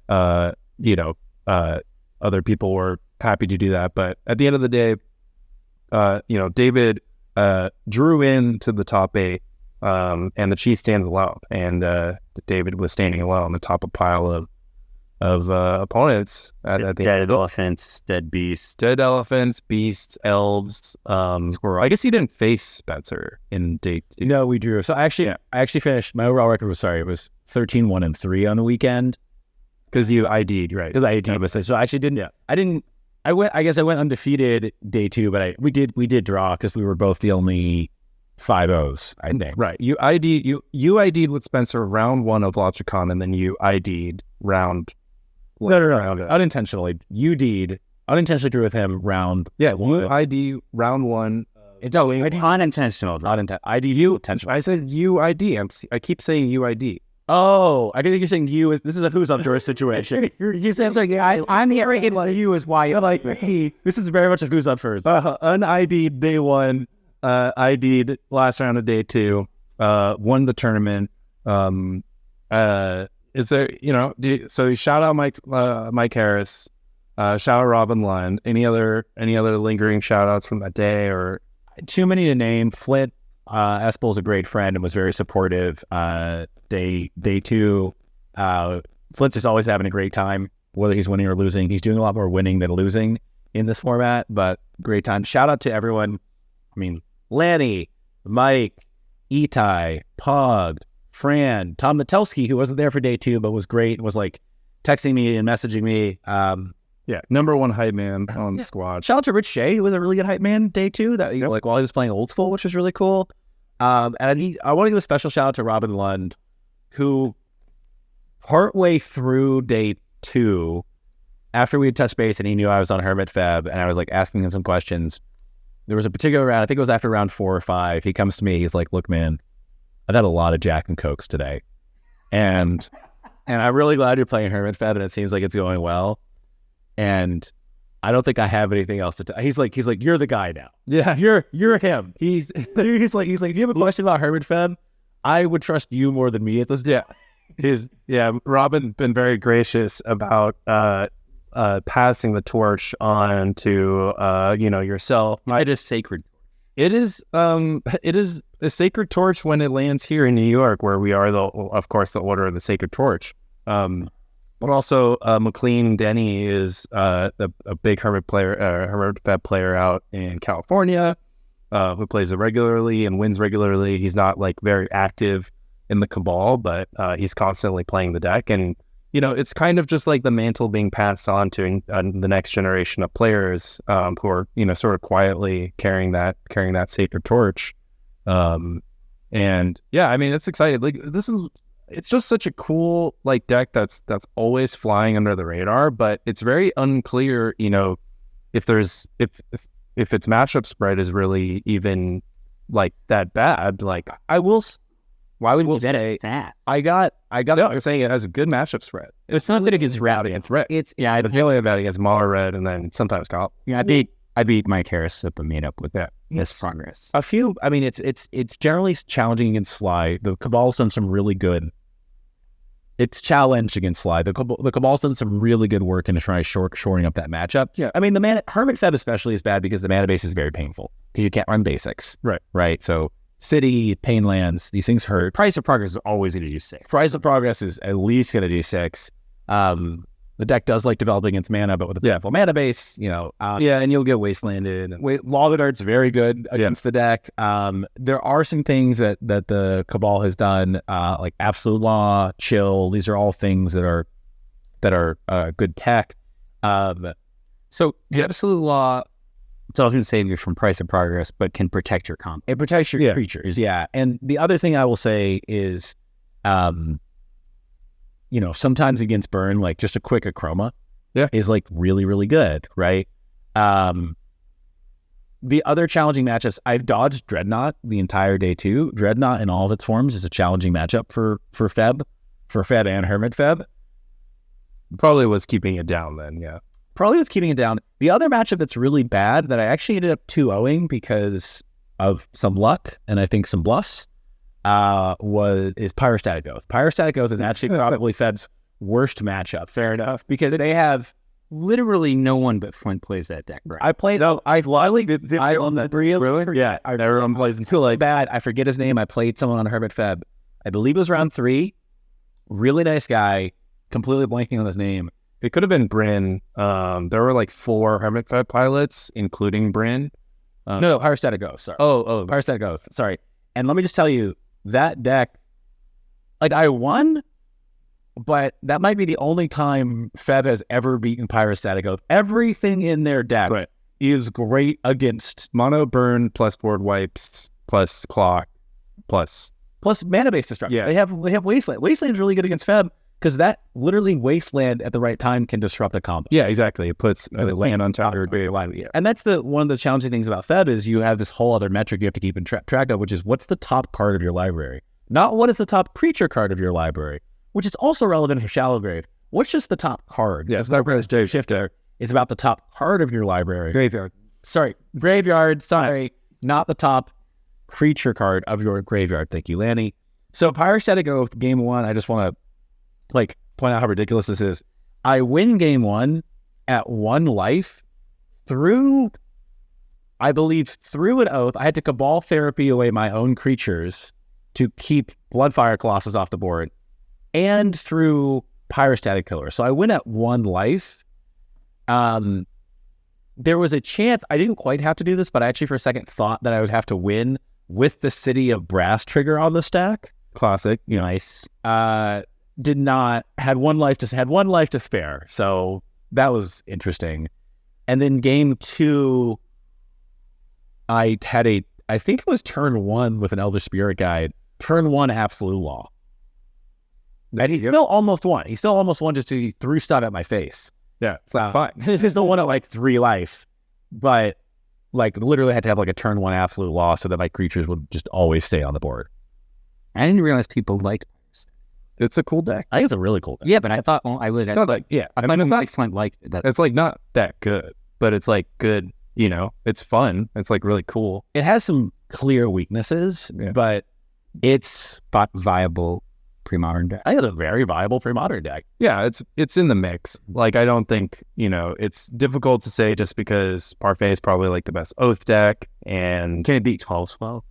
other people were happy to do that. But at the end of the day, David drew into the top 8, and the chief stands alone. And David was standing alone on the top of a pile of opponents. Dead elephants, dead beasts. Dead elephants, beasts, elves, squirrel. I guess he didn't face Spencer in day 2. No, we drew. So I actually finished. My overall record was 13-1-3 on the weekend. Because you ID'd, right? Because I ID'd. So I actually didn't. Yeah. I guess I went undefeated day 2, but we did draw because we were both the only 5-0s, I think. Right. You ID'd with Spencer round 1 of Lobstercon, and then you ID'd round. No. Unintentionally. Unintentionally drew with him round. Yeah. You ID round 1. Unintentional. ID you intentional. I said UID. I keep saying UID. Oh, I think you're saying you this is a who's up to situation. You said I'm the arrogant one. You is why you like me. This is very much a who's up first. UnID'd day 1, ID'd last round of day 2, won the tournament. Is there, so shout out Mike Harris, shout out Robin Lund. Any other lingering shout outs from that day? Or too many to name. Flint Espel's a great friend and was very supportive. Day 2, Flint's just always having a great time, whether he's winning or losing. He's doing a lot more winning than losing in this format, but great time. Shout out to everyone. I mean, Lanny, Mike, Itai, Pog, Fran, Tom Metelsky, who wasn't there for day 2, but was great, was texting me and messaging me. Number 1 hype man on the squad. Shout out to Rich Shea, who was a really good hype man day 2, that while he was playing old school, which was really cool. And I want to give a special shout out to Robin Lund, who partway through day 2, after we had touched base and he knew I was on Hermit Feb and I was asking him some questions, there was a particular round, I think it was after round 4 or 5, he comes to me, he's like, look, man, I've had a lot of Jack and Cokes today. And I'm really glad you're playing Hermit Feb and it seems like it's going well. And I don't think I have anything else to tell. He's like, you're the guy now. Yeah, you're him. He's like, if you have a question about Hermit Feb, I would trust you more than me at this. Robin's been very gracious about passing the torch on to yourself. It is sacred. It is a sacred torch when it lands here in New York, where we are of course the Order of the Sacred Torch. But also McLean Denny is a big Hermit Feb player out in California, who plays it regularly and wins regularly. He's not very active in the cabal, but he's constantly playing the deck. And, it's kind of just the mantle being passed on to the next generation of players who are, sort of quietly carrying that sacred torch. And yeah, I mean, it's exciting. It's just such a cool deck that's always flying under the radar, but it's very unclear, if its matchup spread is really even that bad. Why would we bet it fast? You're saying it has a good matchup spread. It's not good against red. Against red. It's really bad against Mahler red, and then sometimes Cop. Yeah, I beat Mike Harris up and made up with that. This progress. A few. I mean, it's generally challenging against Sly. The Cabal's done some really good. It's challenged against Sly. The Cabal's done some really good work in trying shoring up that matchup. Yeah. I mean, Hermit Feb especially is bad because the mana base is very painful because you can't run basics. Right. So City, Painlands, these things hurt. Price of Progress is always going to do 6. Price of Progress is at least going to do 6. The deck does like developing its mana, but with a powerful mana base, and you'll get wastelanded. Law of the Dart's very good against the deck. There are some things that the Cabal has done, like Absolute Law, Chill. These are all things that are good tech. So the Absolute Law, it doesn't save you from Price of Progress, but can protect your comp. It protects your creatures. Yeah. And the other thing I will say is, sometimes against burn, like just a quick Acroma is like really, really good, right? The other challenging matchups, I've dodged Dreadnought the entire day too. Dreadnought in all of its forms is a challenging matchup for Feb and Hermit Feb. Probably was keeping it down then, yeah. Probably was keeping it down. The other matchup that's really bad that I actually ended up 2-0ing because of some luck and I think some bluffs is Pyrostatic Oath. Pyrostatic Oath is actually probably Feb's worst matchup. Fair enough, because they have literally no one but Flint plays that deck, right? I played. No, I on that. Really? Yeah, everyone plays it too. Like bad. I forget his name. I played someone on Hermit Feb. I believe it was round 3. Really nice guy. Completely blanking on his name. It could have been Bryn. There were like 4 Hermit Feb pilots, including Bryn. No, Pyrostatic Oath. Sorry. Oh, Pyrostatic Oath. Sorry. And let me just tell you, that deck, like I won, but that might be the only time Feb has ever beaten Pyrostatic Oath. Everything in their deck is great against mono burn plus board wipes plus clock plus mana based destruction. Yeah. They have Wasteland. Wasteland's really good against Feb because that literally Wasteland at the right time can disrupt a combo. Yeah, exactly. It puts the land on top of your line. Yeah. And that's one of the challenging things about Feb is you have this whole other metric you have to keep in track of, which is what's the top card of your library, not what is the top creature card of your library, which is also relevant for Shallow Grave. What's just the top card? Yeah, it's not Dave Shifter. It's about the top card of your library. Graveyard. Sorry, not the top creature card of your graveyard. Thank you, Lanny. So Pyrostatic Oath, game 1, I just want to point out how ridiculous this is. I win game 1 at 1 life through an oath. I had to Cabal Therapy away my own creatures to keep Bloodfire Colossus off the board, and through Pyrostatic Pillar. So I win at 1 life. There was a chance, I didn't quite have to do this, but I actually for a second thought that I would have to win with the City of Brass trigger on the stack. Classic. Nice. Did not, had 1 life to spare. So that was interesting. And then game 2, I think it was turn 1 with an Elder Spirit Guide, turn 1 Absolute Law. And he still almost won. He still almost won, just he threw stuff at my face. Yeah, it's like fine. He still won at 3 life, but literally had to have a turn 1 Absolute Law so that my creatures would just always stay on the board. I didn't realize people liked. It's a cool deck. I think it's a really cool deck. Yeah, but I thought I would. I thought Flint liked that. It's not that good, but it's good. It's fun. It's really cool. It has some clear weaknesses, but it's viable pre-modern deck. I think it's a very viable pre-modern deck. Yeah, it's in the mix. I don't think it's difficult to say just because Parfait is probably the best Oath deck, and can it beat 12-12?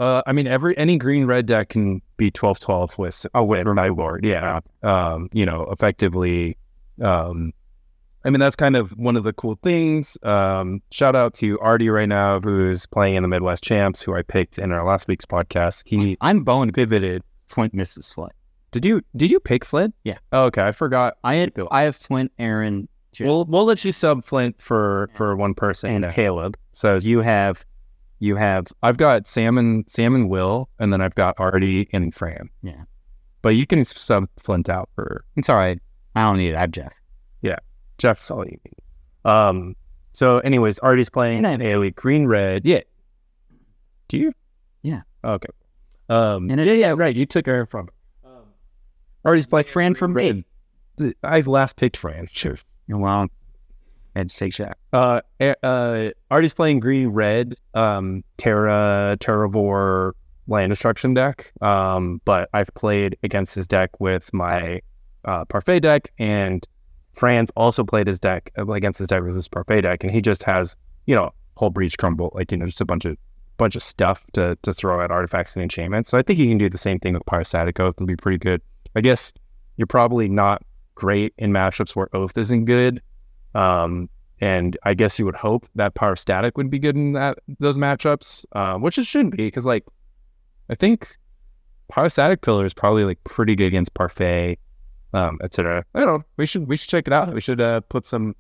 Any green-red deck can be 12-12 with my board. Yeah. Effectively. That's kind of one of the cool things. Shout out to Artie right now, who's playing in the Midwest Champs, who I picked in our last week's podcast. I'm bone pivoted. Flint misses Flint. Did you pick Flint? Yeah. Oh, okay, I forgot. I have Flint, Aaron. We'll let you sub Flint for one person and Caleb. So you have. I've got Sam and Will, and then I've got Artie and Fran. Yeah, but you can sub Flint out for. It's all right. I don't need it. I have Jeff. Yeah, Jeff's all you need. So, anyways, Artie's playing AoE green red. Yeah. Do you? Yeah. Okay. Right. You took her from. Artie's playing Fran from me. I've last picked Fran. Sure. Well, and take Jack. Artie's playing green red, Terravore land destruction deck. But I've played against his deck with my Parfait deck, and Fran's also played his deck against his deck with his Parfait deck, and he just has whole breach crumble, just a bunch of stuff to throw at artifacts and enchantments. So I think you can do the same thing with Pyrostatic Oath and be pretty good. I guess you're probably not great in matchups where Oath isn't good. And I guess you would hope that Pyrostatic would be good in those matchups, which it shouldn't be, because like I think Pyrostatic Pillar is probably like pretty good against Parfait, etc. I don't know. We should check it out. We should put some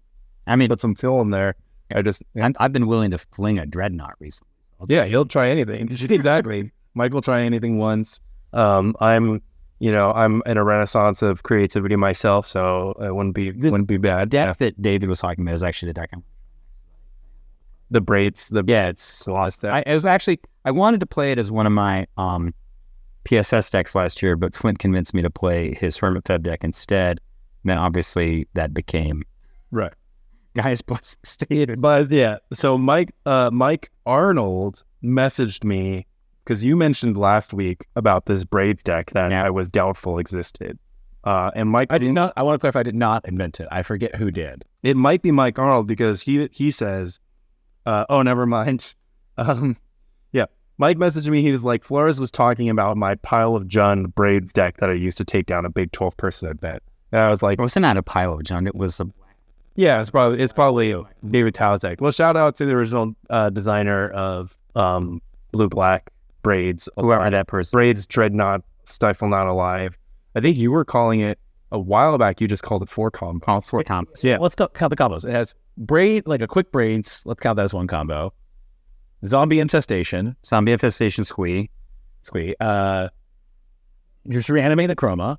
fill in there. I've been willing to fling a Dreadnought recently. Yeah, he'll try anything. Exactly. Mike will try anything once. I'm in a renaissance of creativity myself, so it wouldn't be bad. Deck that David was talking about is actually the deck the braids. It's lost. I wanted to play it as one of my PSS decks last year, but Flint convinced me to play his Hermit Feb deck instead. And then obviously that became right. Guys plus stated. But yeah, so Mike Arnold messaged me because you mentioned last week about this braids deck that I was doubtful existed. And Mike, I did not. I want to clarify. I did not invent it. I forget who did. It might be Mike Arnold because he says, "Oh, never mind." Yeah, Mike messaged me. He was like, "Flores was talking about my pile of Jund braids deck that I used to take down a big 12-person event." And I was like, "It wasn't not a pile of Jund. It was a." Yeah, it's probably David Tao's deck. Well, shout out to the original designer of Blue Black braids, whoever that person. Braids, Dreadnought, Stifle Not Alive. I think you were calling it a while back. You just called it 4 combos. 4 combos. Yeah, let's count the combos. It has braid, like a quick braids. Let's count that as one combo. Zombie Infestation, Squee. Just reanimate the Chroma.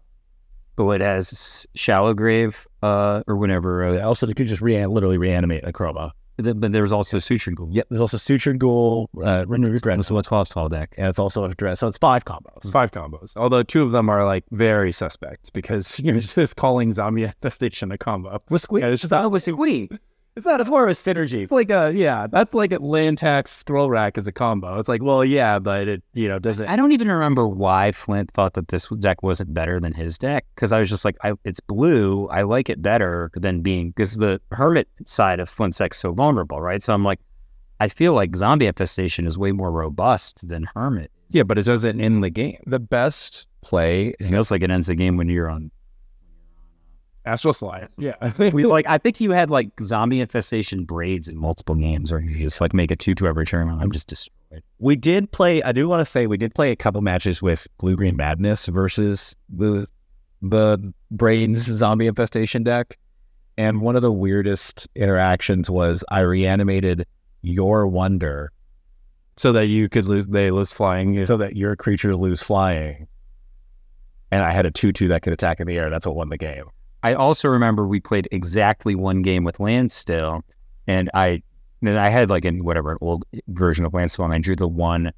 But it has Shallow Grave, or whatever. Also, you could just literally reanimate a Chroma. But there's also Sutured Ghoul. Yep, there's also Sutured Ghoul, so what's called tall deck. And it's also a dress. So it's 5 combos. 5 combos. Although 2 of them are like very suspect because you're just calling Zombie Infestation a combo. With Squee. Yeah, it's just with Squee. It's not more of a synergy. It's like that's like a land tax scroll rack as a combo. It's like, well, yeah, but it, doesn't. I don't even remember why Flint thought that this deck wasn't better than his deck, because I was just like, it's blue. I like it better than because the Hermit side of Flint's deck is so vulnerable, right? So I'm like, I feel like Zombie Infestation is way more robust than Hermit. Yeah, but it doesn't end the game. The best play. It feels like it ends the game when you're on Astral Slide. Yeah. I think you had like Zombie Infestation braids in multiple games, or you just like make a 2/2 every turn. I'm just destroyed. We did play a couple matches with Blue Green Madness versus the braids Zombie Infestation deck. And one of the weirdest interactions was I reanimated your Wonder so that you could lose flying. So that your creature lose flying. And I had a 2/2 that could attack in the air. That's what won the game. I also remember we played exactly one game with Landstill, and I had like an old version of Landstill, and I drew the one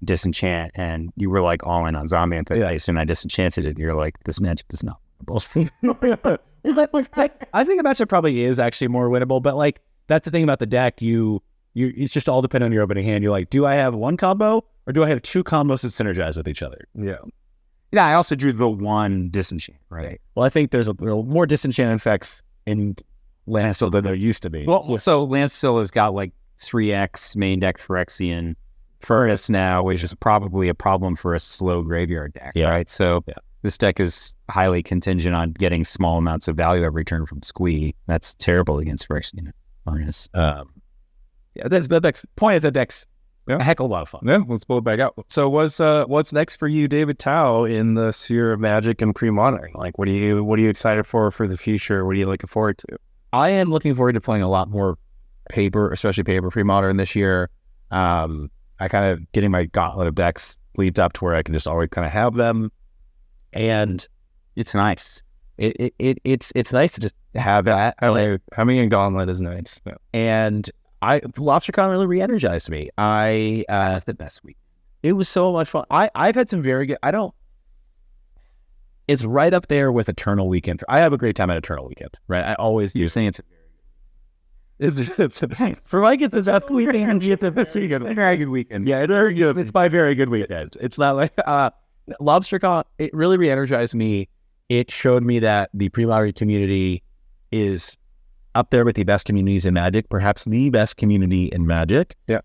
disenchant, and you were like all in on Zombie Infestation, and I disenchanted it, and you're like, this matchup is not winnable. I think the matchup probably is actually more winnable, but like that's the thing about the deck. It's just all dependent on your opening hand. You're like, do I have one combo or do I have 2 combos that synergize with each other? Yeah. Yeah, I also drew the one disenchant, right? Well, I think there's a little more disenchant effects in Landstill than there used to be. Well, so Landstill has got like 3x main deck Phyrexian Furnace now, which is probably a problem for a slow graveyard deck, right? So this deck is highly contingent on getting small amounts of value every turn from Squee. That's terrible against Phyrexian Furnace. The deck's point is the deck's a heck of a lot of fun. Yeah, let's pull it back out. So what's next for you, David Tao, in the sphere of Magic and pre-modern? Like, what are you excited for the future? What are you looking forward to? I am looking forward to playing a lot more paper, especially paper pre-modern this year. I kind of getting my gauntlet of decks sleeved up to where I can just always kind of have them, and it's nice. It's nice to just have that. Having a gauntlet is nice, and Lobstercon really re-energized me. The best week. It was so much fun. I've had some very good. It's right up there with Eternal Weekend. I have a great time at Eternal Weekend, right? I always do. You're saying it's a for Mike, it's the best weekend. It's a very good weekend. Yeah, it's my very good weekend. It's not like Lobstercon. It really re-energized me. It showed me that the pre-modern community is up there with the best communities in Magic, perhaps the best community in Magic. Yeah.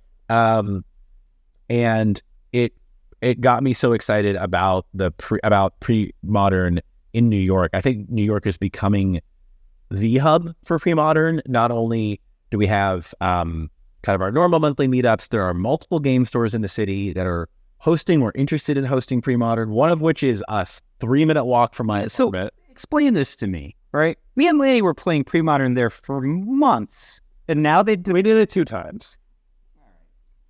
And it got me so excited about pre-modern in New York. I think New York is becoming the hub for Premodern. Not only do we have kind of our normal monthly meetups, there are multiple game stores in the city that are hosting or interested in hosting Premodern, one of which is us, 3-minute walk from my apartment. So explain this to me, right? Me and Laney were playing Premodern there for months, and now we did it 2 times.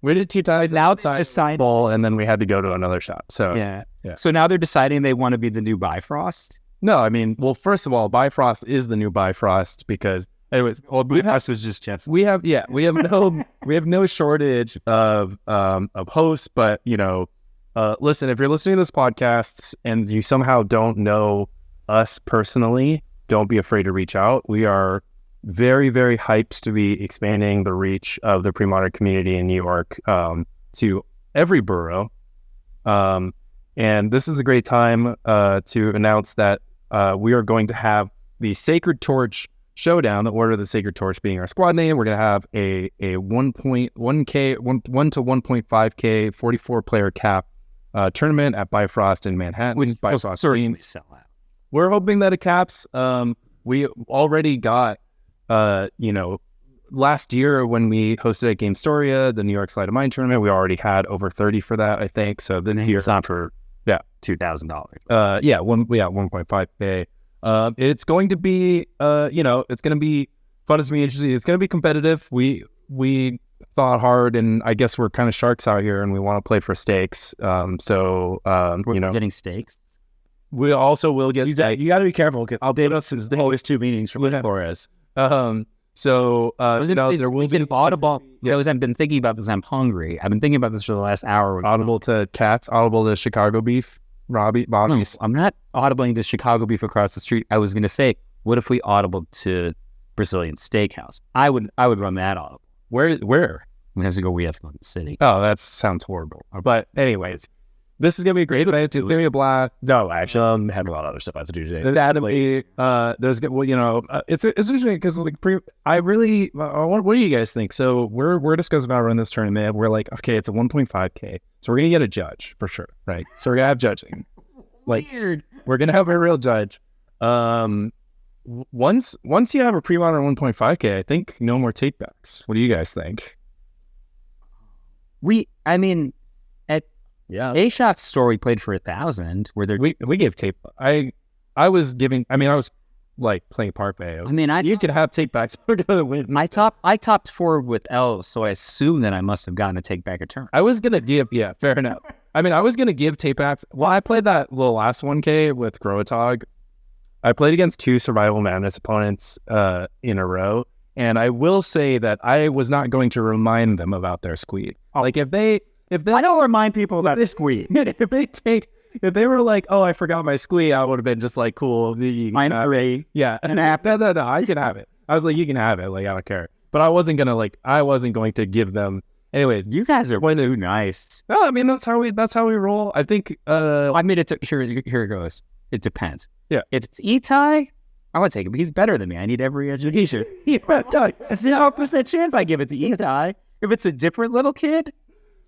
We did 2 times. Now it's decided, and then we had to go to another shop. So yeah. So now they're deciding they want to be the new Bifrost. No, I mean, well, first of all, Bifrost is the new Bifrost because, anyways, Bifrost was just Jets. We have no shortage of hosts, but listen, if you're listening to this podcast and you somehow don't know us personally, don't be afraid to reach out. We are very, very hyped to be expanding the reach of the Premodern community in New York to every borough. And this is a great time to announce that we are going to have the Sacred Torch Showdown, the Order of the Sacred Torch being our squad name. We're going to have a 1 to 1.5K 44-player cap tournament at Bifrost in Manhattan. Which will certainly sell out. We're hoping that it caps. We already got last year when we hosted at Game Storia, the New York Sleight of Mind tournament, we already had over 30 for that, I think. So this year it's not for $2,000. 1.5K. It's going to be it's going to be fun. It's going to be interesting. It's going to be competitive. We thought hard, and I guess we're kind of sharks out here, and we want to play for stakes. We're getting stakes. We also will get. You got to be careful because there's always 2 meetings from Flores. There will be audible. Because I've been thinking about this. I'm hungry. I've been thinking about this for the last hour. Audible to cats. Audible to Chicago beef. Bobby's. No, I'm not audibling to Chicago beef across the street. I was going to say, what if we audible to Brazilian Steakhouse? I would run that audible. Where? We have to go. We have to go to the city. Oh, that sounds horrible. But anyways, this is gonna be a great event. It's gonna be a blast. No, actually, I have a lot of other stuff I have to do today. There's it's interesting because what do you guys think? So we're discussing about running this tournament. We're like, okay, it's a 1.5K, so we're gonna get a judge for sure, right? So we're gonna have judging. Weird. We're gonna have a real judge. Once you have a Premodern 1.5K, I think no more takebacks. What do you guys think? At A-Shot's store, we played for 1,000. Where we gave tape. I was like playing parfait. You could have takebacks. We're gonna win. I topped forward with L's, so I assume that I must have gotten a take back a turn. I was gonna give fair enough. I was gonna give takebacks. Well, I played that little last 1K with Growatog. I played against 2 Survival Madness opponents in a row, and I will say that I was not going to remind them about their squeak. Like if they I don't remind people about the squeak. If they were like, oh, I forgot my squeak, I would have been just like, cool. Mine array. Yeah. And no, I can have it. I was like, you can have it. Like, I don't care. But I wasn't going to give them. Anyways, you guys are too nice. No, that's how we roll. I think. Here it goes. It depends. Yeah. If it's Itai, I would take him. He's better than me. I need every education. It's 0% chance I give it to Itai. If it's a different little kid,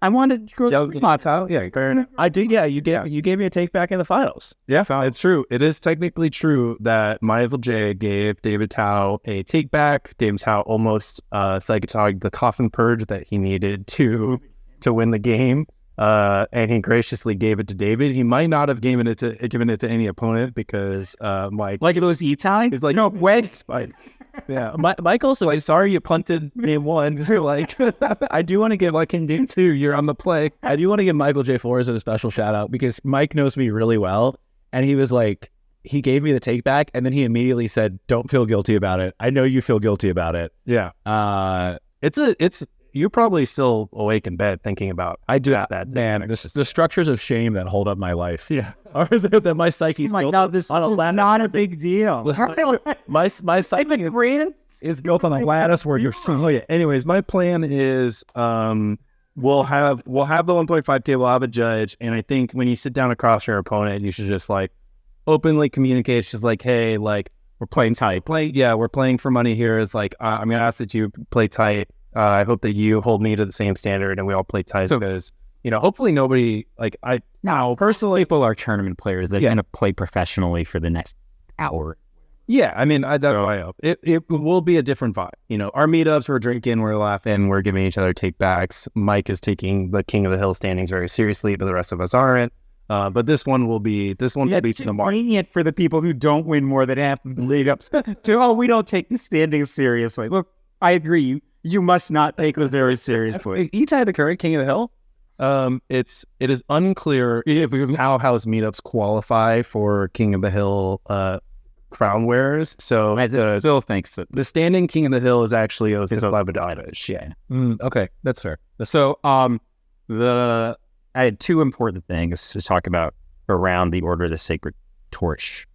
I wanted to go to Tao. Yeah, fair enough. I did. Yeah, you gave me a take back in the finals. Yeah, it's true. It is technically true that Michael J gave David Tao a take back. David Tao almost psychotogged the coffin purge that he needed to win the game. And he graciously gave it to David. He might not have given it to any opponent because Mike, like if it was Itai, he's like, no, wait. Yeah, Michael's like, sorry you punted game 1. You're like, I do want to give like in game 2, you're on the play. I do want to give Michael J. Flores a special shout out because Mike knows me really well, and he was like, he gave me the take back, and then he immediately said, "Don't feel guilty about it. I know you feel guilty about it." Yeah, you're probably still awake in bed thinking about. I do that, man. The structures of shame that hold up my life. Yeah, are that my psyche's built no, this is not a big deal. my psyche is built on a lattice where you're. Oh yeah. Anyways, my plan is we'll have the 1.5K. We'll have a judge, and I think when you sit down across your opponent, you should just like openly communicate. It's just like, hey, like we're playing tight. We're playing for money here. It's like I'm gonna ask that you play tight. I hope that you hold me to the same standard and we all play tight because, hopefully nobody Now, personally, people are tournament players. They're going to play professionally for the next hour. Yeah, I mean, that's what I hope. It will be a different vibe. Our meetups, we're drinking, we're laughing, we're giving each other take backs. Mike is taking the King of the Hill standings very seriously, but the rest of us aren't. But this one will be to the mark. Lenient for the people who don't win more than half of the league ups. We don't take the standings seriously. Look, I agree. You must not take it very seriously. Each side of the current King of the Hill. It is unclear if how house meetups qualify for King of the Hill crown wearers. So Phil thinks that the standing King of the Hill is actually Osvaldo. Yeah. Okay, that's fair. So I had two important things to talk about around the Order of the Sacred Torch.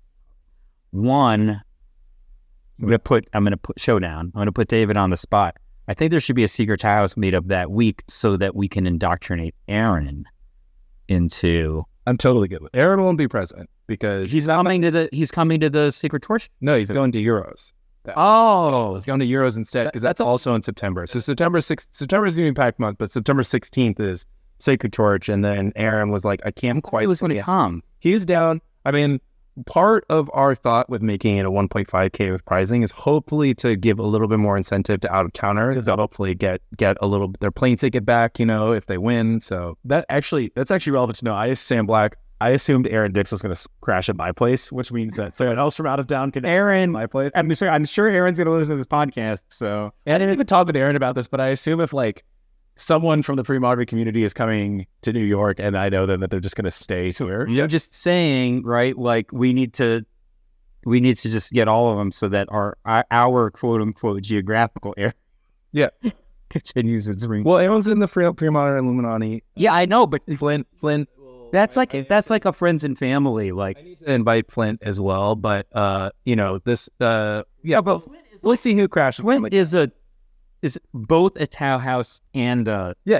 One, I'm gonna put Showdown. I'm gonna put David on the spot. I think there should be a Secret House meetup that week so that we can indoctrinate Aaron into. I'm totally good with it. Aaron won't be present because he's coming to the Secret Torch. No, he's going to Euros. He's going to Euros instead because that's also in September. So September is going to be packed month, but September 16th is Sacred Torch, and then Aaron was like, I can't quite. He was going to come. He was down. I mean, part of our thought with making it a 1.5K with prizing is hopefully to give a little bit more incentive to out-of-towners. They'll hopefully get a little their plane ticket back, if they win. So that's actually relevant to know. I assumed Aaron Dix was going to crash at my place, which means that someone else from out of town can Aaron my place. I'm sure Aaron's going to listen to this podcast. So I didn't even talk with Aaron about this, but I assume if someone from the pre-modern community is coming to New York and I know them that they're just going to stay here. I'm just saying, right? Like we need to just get all of them so that our quote unquote geographical area continues its ring. Well, Aaron's in the pre-modern Illuminati. Yeah, I know, but Flint. That's like a friends and family. Like I need to invite Flint as well, but this. but let's see who crashes. Flint is both a Tao house and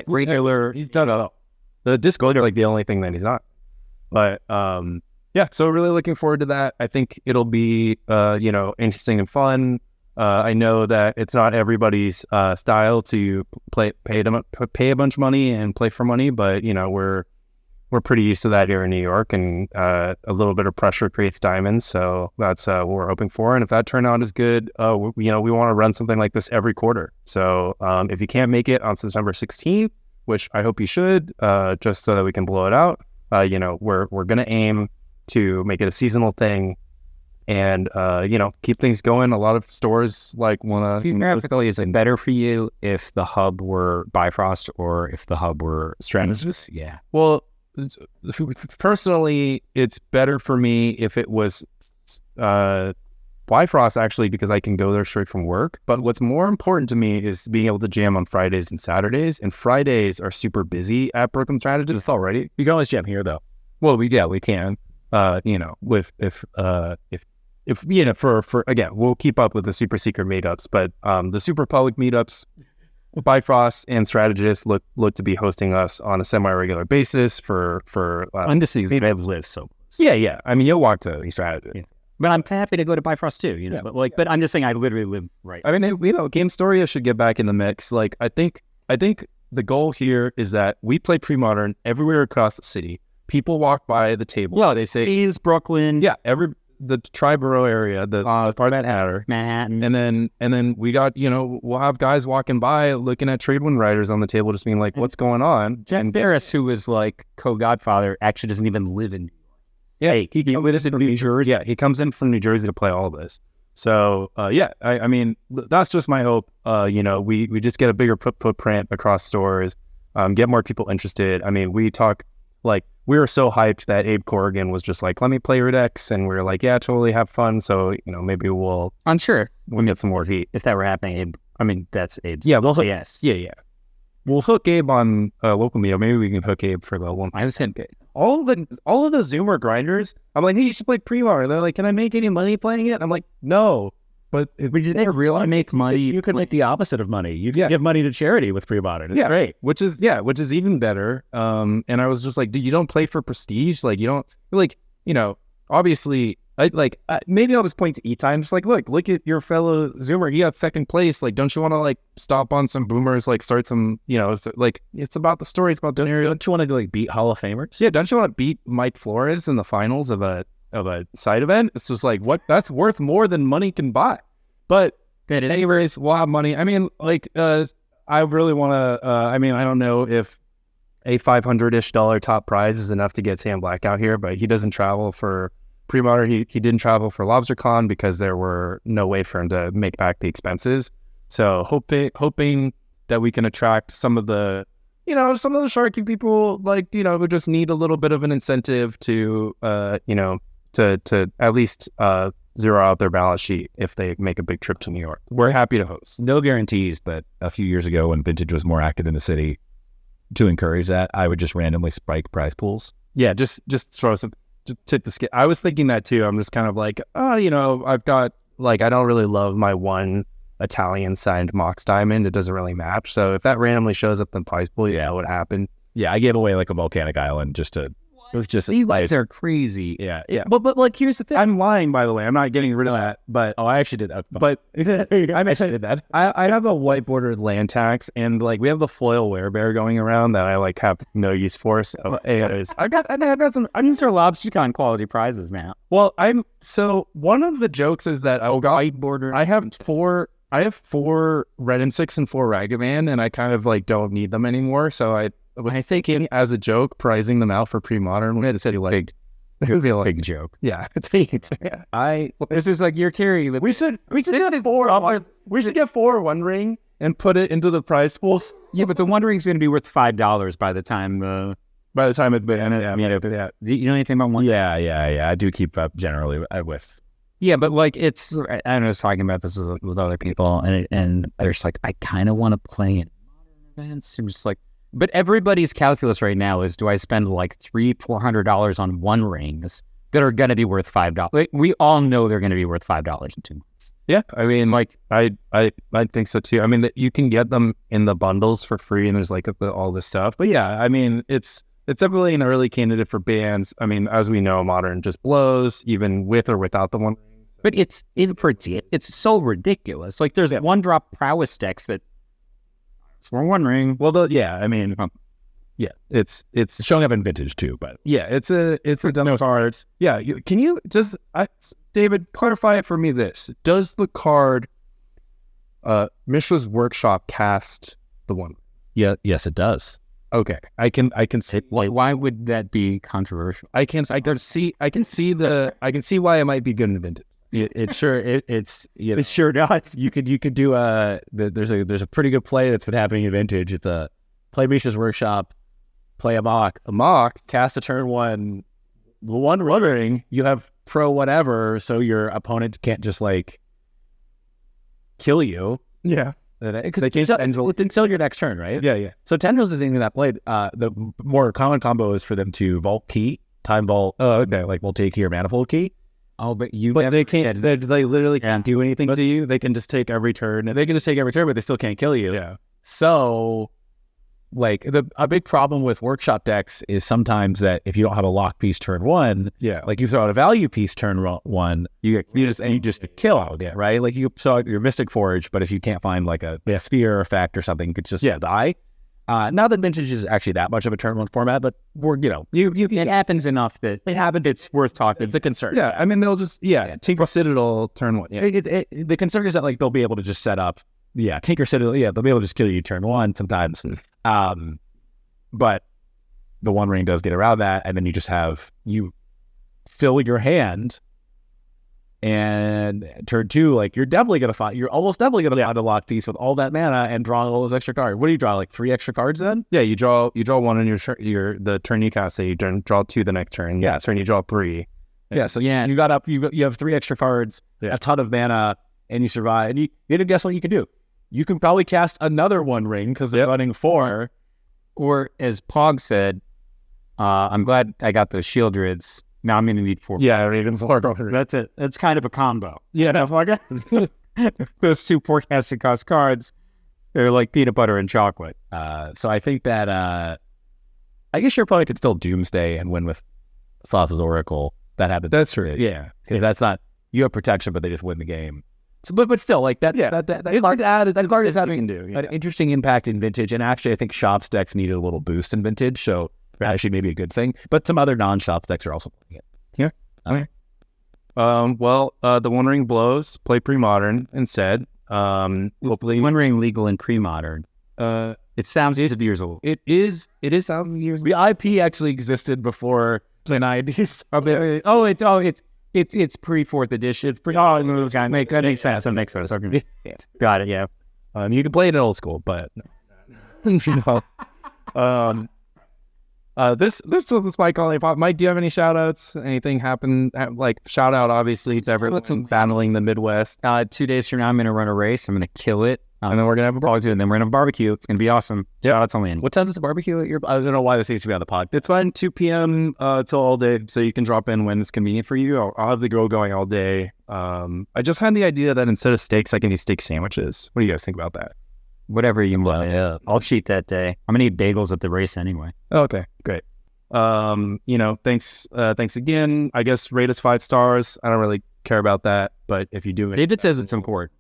regular. He's done it all. The Discord are the only thing that he's not. But so really looking forward to that. I think it'll be interesting and fun. I know that it's not everybody's style to pay a bunch of money and play for money, but we're pretty used to that here in New York, and a little bit of pressure creates diamonds. So that's what we're hoping for. And if that turnout is good, we want to run something like this every quarter. So if you can't make it on September 16th, which I hope you should, just so that we can blow it out, we're going to aim to make it a seasonal thing and, keep things going. A lot of stores want to... Theoretically, is it better for you if the hub were Bifrost or if the hub were Strategist? Yeah. Well, personally, it's better for me if it was Bifrost, actually, because I can go there straight from work. But what's more important to me is being able to jam on Fridays and Saturdays. And Fridays are super busy at Brooklyn Strategist already. You can always jam here, though. Well, we can. Again, we'll keep up with the super secret meetups, but the super public meetups, Bifrost and Strategist look to be hosting us on a semi-regular basis for Undeceived. They live so close. Yeah. I mean, you'll walk to the Strategist. Yeah. But I'm happy to go to Bifrost too, But I'm just saying I literally live right. I mean, Game Storia should get back in the mix. I think the goal here is that we play pre-modern everywhere across the city. People walk by the table. Yeah, they say Queens, Brooklyn. Yeah, the tri-borough area, the part of Manhattan. And then we got, we'll have guys walking by looking at trade wind riders on the table, just being like, what's going on? Jeff Barris, who is co-godfather, actually doesn't even live in New York. Yeah, he lives in New Jersey. Yeah, he comes in from New Jersey to play all of this. So, I mean, that's just my hope. We just get a bigger footprint across stores, get more people interested. I mean, we talk, we were so hyped that Abe Corrigan was just like, let me play your decks. And we were like, yeah, totally have fun. So, maybe we'll get some more heat. If that were happening, Abe, I mean, that's Abe's. Yeah, yes. Yeah. We'll hook Abe on local meetup. Maybe we can hook Abe for the one. I was saying, all of the Zoomer grinders, I'm like, hey, you should play pre-modern. They're like, can I make any money playing it? I'm like, no. But if they really make money, you could make the opposite of money. You can give money to charity with pre-modern. It's great. Which is even better. And I was just like, dude, you don't play for prestige. You don't obviously maybe I'll just point to E-Time. Just like, look at your fellow Zoomer. He got second place. Like, don't you want to like stop on some boomers? Like, start some, like it's about the story. It's about Don't you want to like beat Hall of Famers? Yeah, don't you want to beat Mike Flores in the finals of a side event? It's just like that's worth more than money can buy. But anyways, we'll have money. I mean, like, I really want to. I mean, I don't know if a $500-ish top prize is enough to get Sam Black out here, but he doesn't travel for Premodern. He didn't travel for Lobstercon because there were no way for him to make back the expenses. So hoping that we can attract some of the Sharky people, like, who just need a little bit of an incentive to, to at least zero out their balance sheet if they make a big trip to New York. We're happy to host. No guarantees, but a few years ago when Vintage was more active in the city, to encourage that, I would just randomly spike prize pools. Yeah, just throw some, tip the scale. I was thinking that too. I'm just kind of like, I've got, like, I don't really love my one Italian signed Mox Diamond. It doesn't really match. So if that randomly shows up in the prize pool, yeah, what happened? Yeah, I gave away like a volcanic island just to. It was just these guys are crazy. Yeah. But like, here's the thing. I'm lying, by the way. I'm not getting rid of that. But I actually did that. But I actually did that. I have a white bordered land tax, and like we have the foil werebear going around that I like have no use for. So anyways, I've got some. I'm using Lobstercon quality prizes now. Well, so one of the jokes is that white border. I have four Red and 6 and 4 Ragavan, and I kind of like don't need them anymore. So I think as a joke, pricing them out for Premodern, we had to say like big joke. Yeah, this is like your carry. We should get four. We should get 4 One Ring and put it into the prize pools. Yeah, but the One Ring's going to be worth $5 by the time. It's been. Yeah. Do you know anything about One? Yeah. I do keep up generally with. Yeah, but like I was talking about this with other people, and they're just like, I kind of want to play in modern events. I'm just like, but everybody's calculus right now is, do I spend like $300-400 on One Rings that are going to be worth $5? Like, we all know they're going to be worth $5 in 2 months. Yeah, I mean, like I think so too. I mean, you can get them in the bundles for free, and there's like all this stuff. But yeah, I mean, it's definitely an early candidate for bands. I mean, as we know, Modern just blows, even with or without the One Ring. But it's so ridiculous. Like, there's one drop prowess decks that it's for One Ring. Well, I mean, it's showing up in Vintage too. But yeah, it's a dumb card. Yeah, can you David, clarify it for me? Does the card Mishra's Workshop cast the One Ring? Yeah, yes, it does. Okay, I can see. Why would that be controversial? I can see why it might be good in Vintage. It sure does. You could do there's a pretty good play that's been happening in Vintage. It's a play Mishra's Workshop, play a mock, cast a turn 1, the One Ring. You have pro whatever, so your opponent can't just like kill you. Yeah, because they change until your next turn, right? Yeah. So Tendrils is anything that played. The more common combo is for them to vault key, time vault. Okay, like we'll take your manifold key. Oh, but they can't. They literally can't do anything to you. They can just take every turn. They can just take every turn, but they still can't kill you. Yeah. So, like a big problem with workshop decks is sometimes that if you don't have a lock piece turn 1, like you throw out a value piece turn 1, you just kill out, right? Like you saw your Mystic Forge, but if you can't find like a sphere effect or something, you could just die. Not that Vintage is actually that much of a turn 1 format, but it happens enough that it's worth talking. It's a concern. Yeah, I mean they'll just Tinker Citadel turn 1. Yeah. The concern is that like they'll be able to just set up Tinker Citadel. Yeah, they'll be able to just kill you turn 1 sometimes. But the One Ring does get around that, and then you fill your hand. And turn 2, like you're almost definitely gonna find a lock piece with all that mana and draw all those extra cards. What do you draw? Like 3 extra cards then? Yeah, you draw 1 on the turn you cast. So you draw 2 the next turn. Yeah, turn you draw 3. Yeah, so you have 3 extra cards, a ton of mana, and you survive. And you guess what you can do? You can probably cast another One Ring because they're running 4. Or as Pog said, I'm glad I got those Shieldrids. Now I'm going to need 4. Yeah, Raven Sword. That's it. That's kind of a combo. Yeah, those 2 forecasting cost cards, they're like peanut butter and chocolate. So I think that I guess your opponent could still Doomsday and win with Thotha's Oracle. that happens. That's true. Yeah, because that's not, you have protection, but they just win the game. So, but still, like that. Yeah, that card is having an interesting impact in Vintage, and actually, I think Shops decks needed a little boost in Vintage, so actually maybe a good thing. But some other non-Shops decks are also playing it. Yeah. Okay. The One Ring blows. Play Premodern instead. We'll play One Ring legal in pre-modern. It sounds 8 years old. It is thousands of years. The IP actually existed before the 90s. It's pre-4th edition. It's pre. Oh, okay, that makes sense. That makes sense. Okay. Yeah. Got it. Yeah. You can play it in old school, but This was the Spike Calling Pod. Mike, do you have any shout outs? Anything happen? Like shout out obviously to everyone battling the Midwest. 2 days from now, I'm going to run a race. I'm going to kill it. And then we're going to have a barbecue. And then we're going to have a barbecue. It's going to be awesome. Shout out to Lynn. what time is the barbecue at your? I don't know why this needs to be on the pod. It's fine, 2 p.m. Till all day, so you can drop in when it's convenient for you. I'll have the grill going all day. I just had the idea that instead of steaks, I can do steak sandwiches. What do you guys think about that? Whatever you want. Yeah. I'll cheat that day. I'm going to eat bagels at the race anyway. Okay, great. Thanks again. I guess rate us 5 stars. I don't really care about that, but if you do it, David says it's important.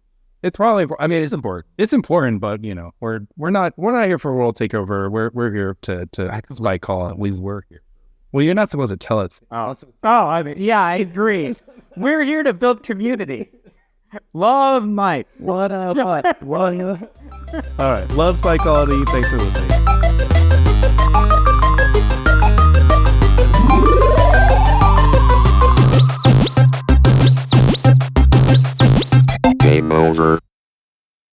it's probably. I mean, it's important. It's important, but we're not here for a world takeover. We're here to Spike Call. We work here. Well, you're not supposed to tell us. I mean, yeah, I agree. We're here to build community. Love Mike. What up? All right. Love Spike Quality. Thanks for listening. Game over.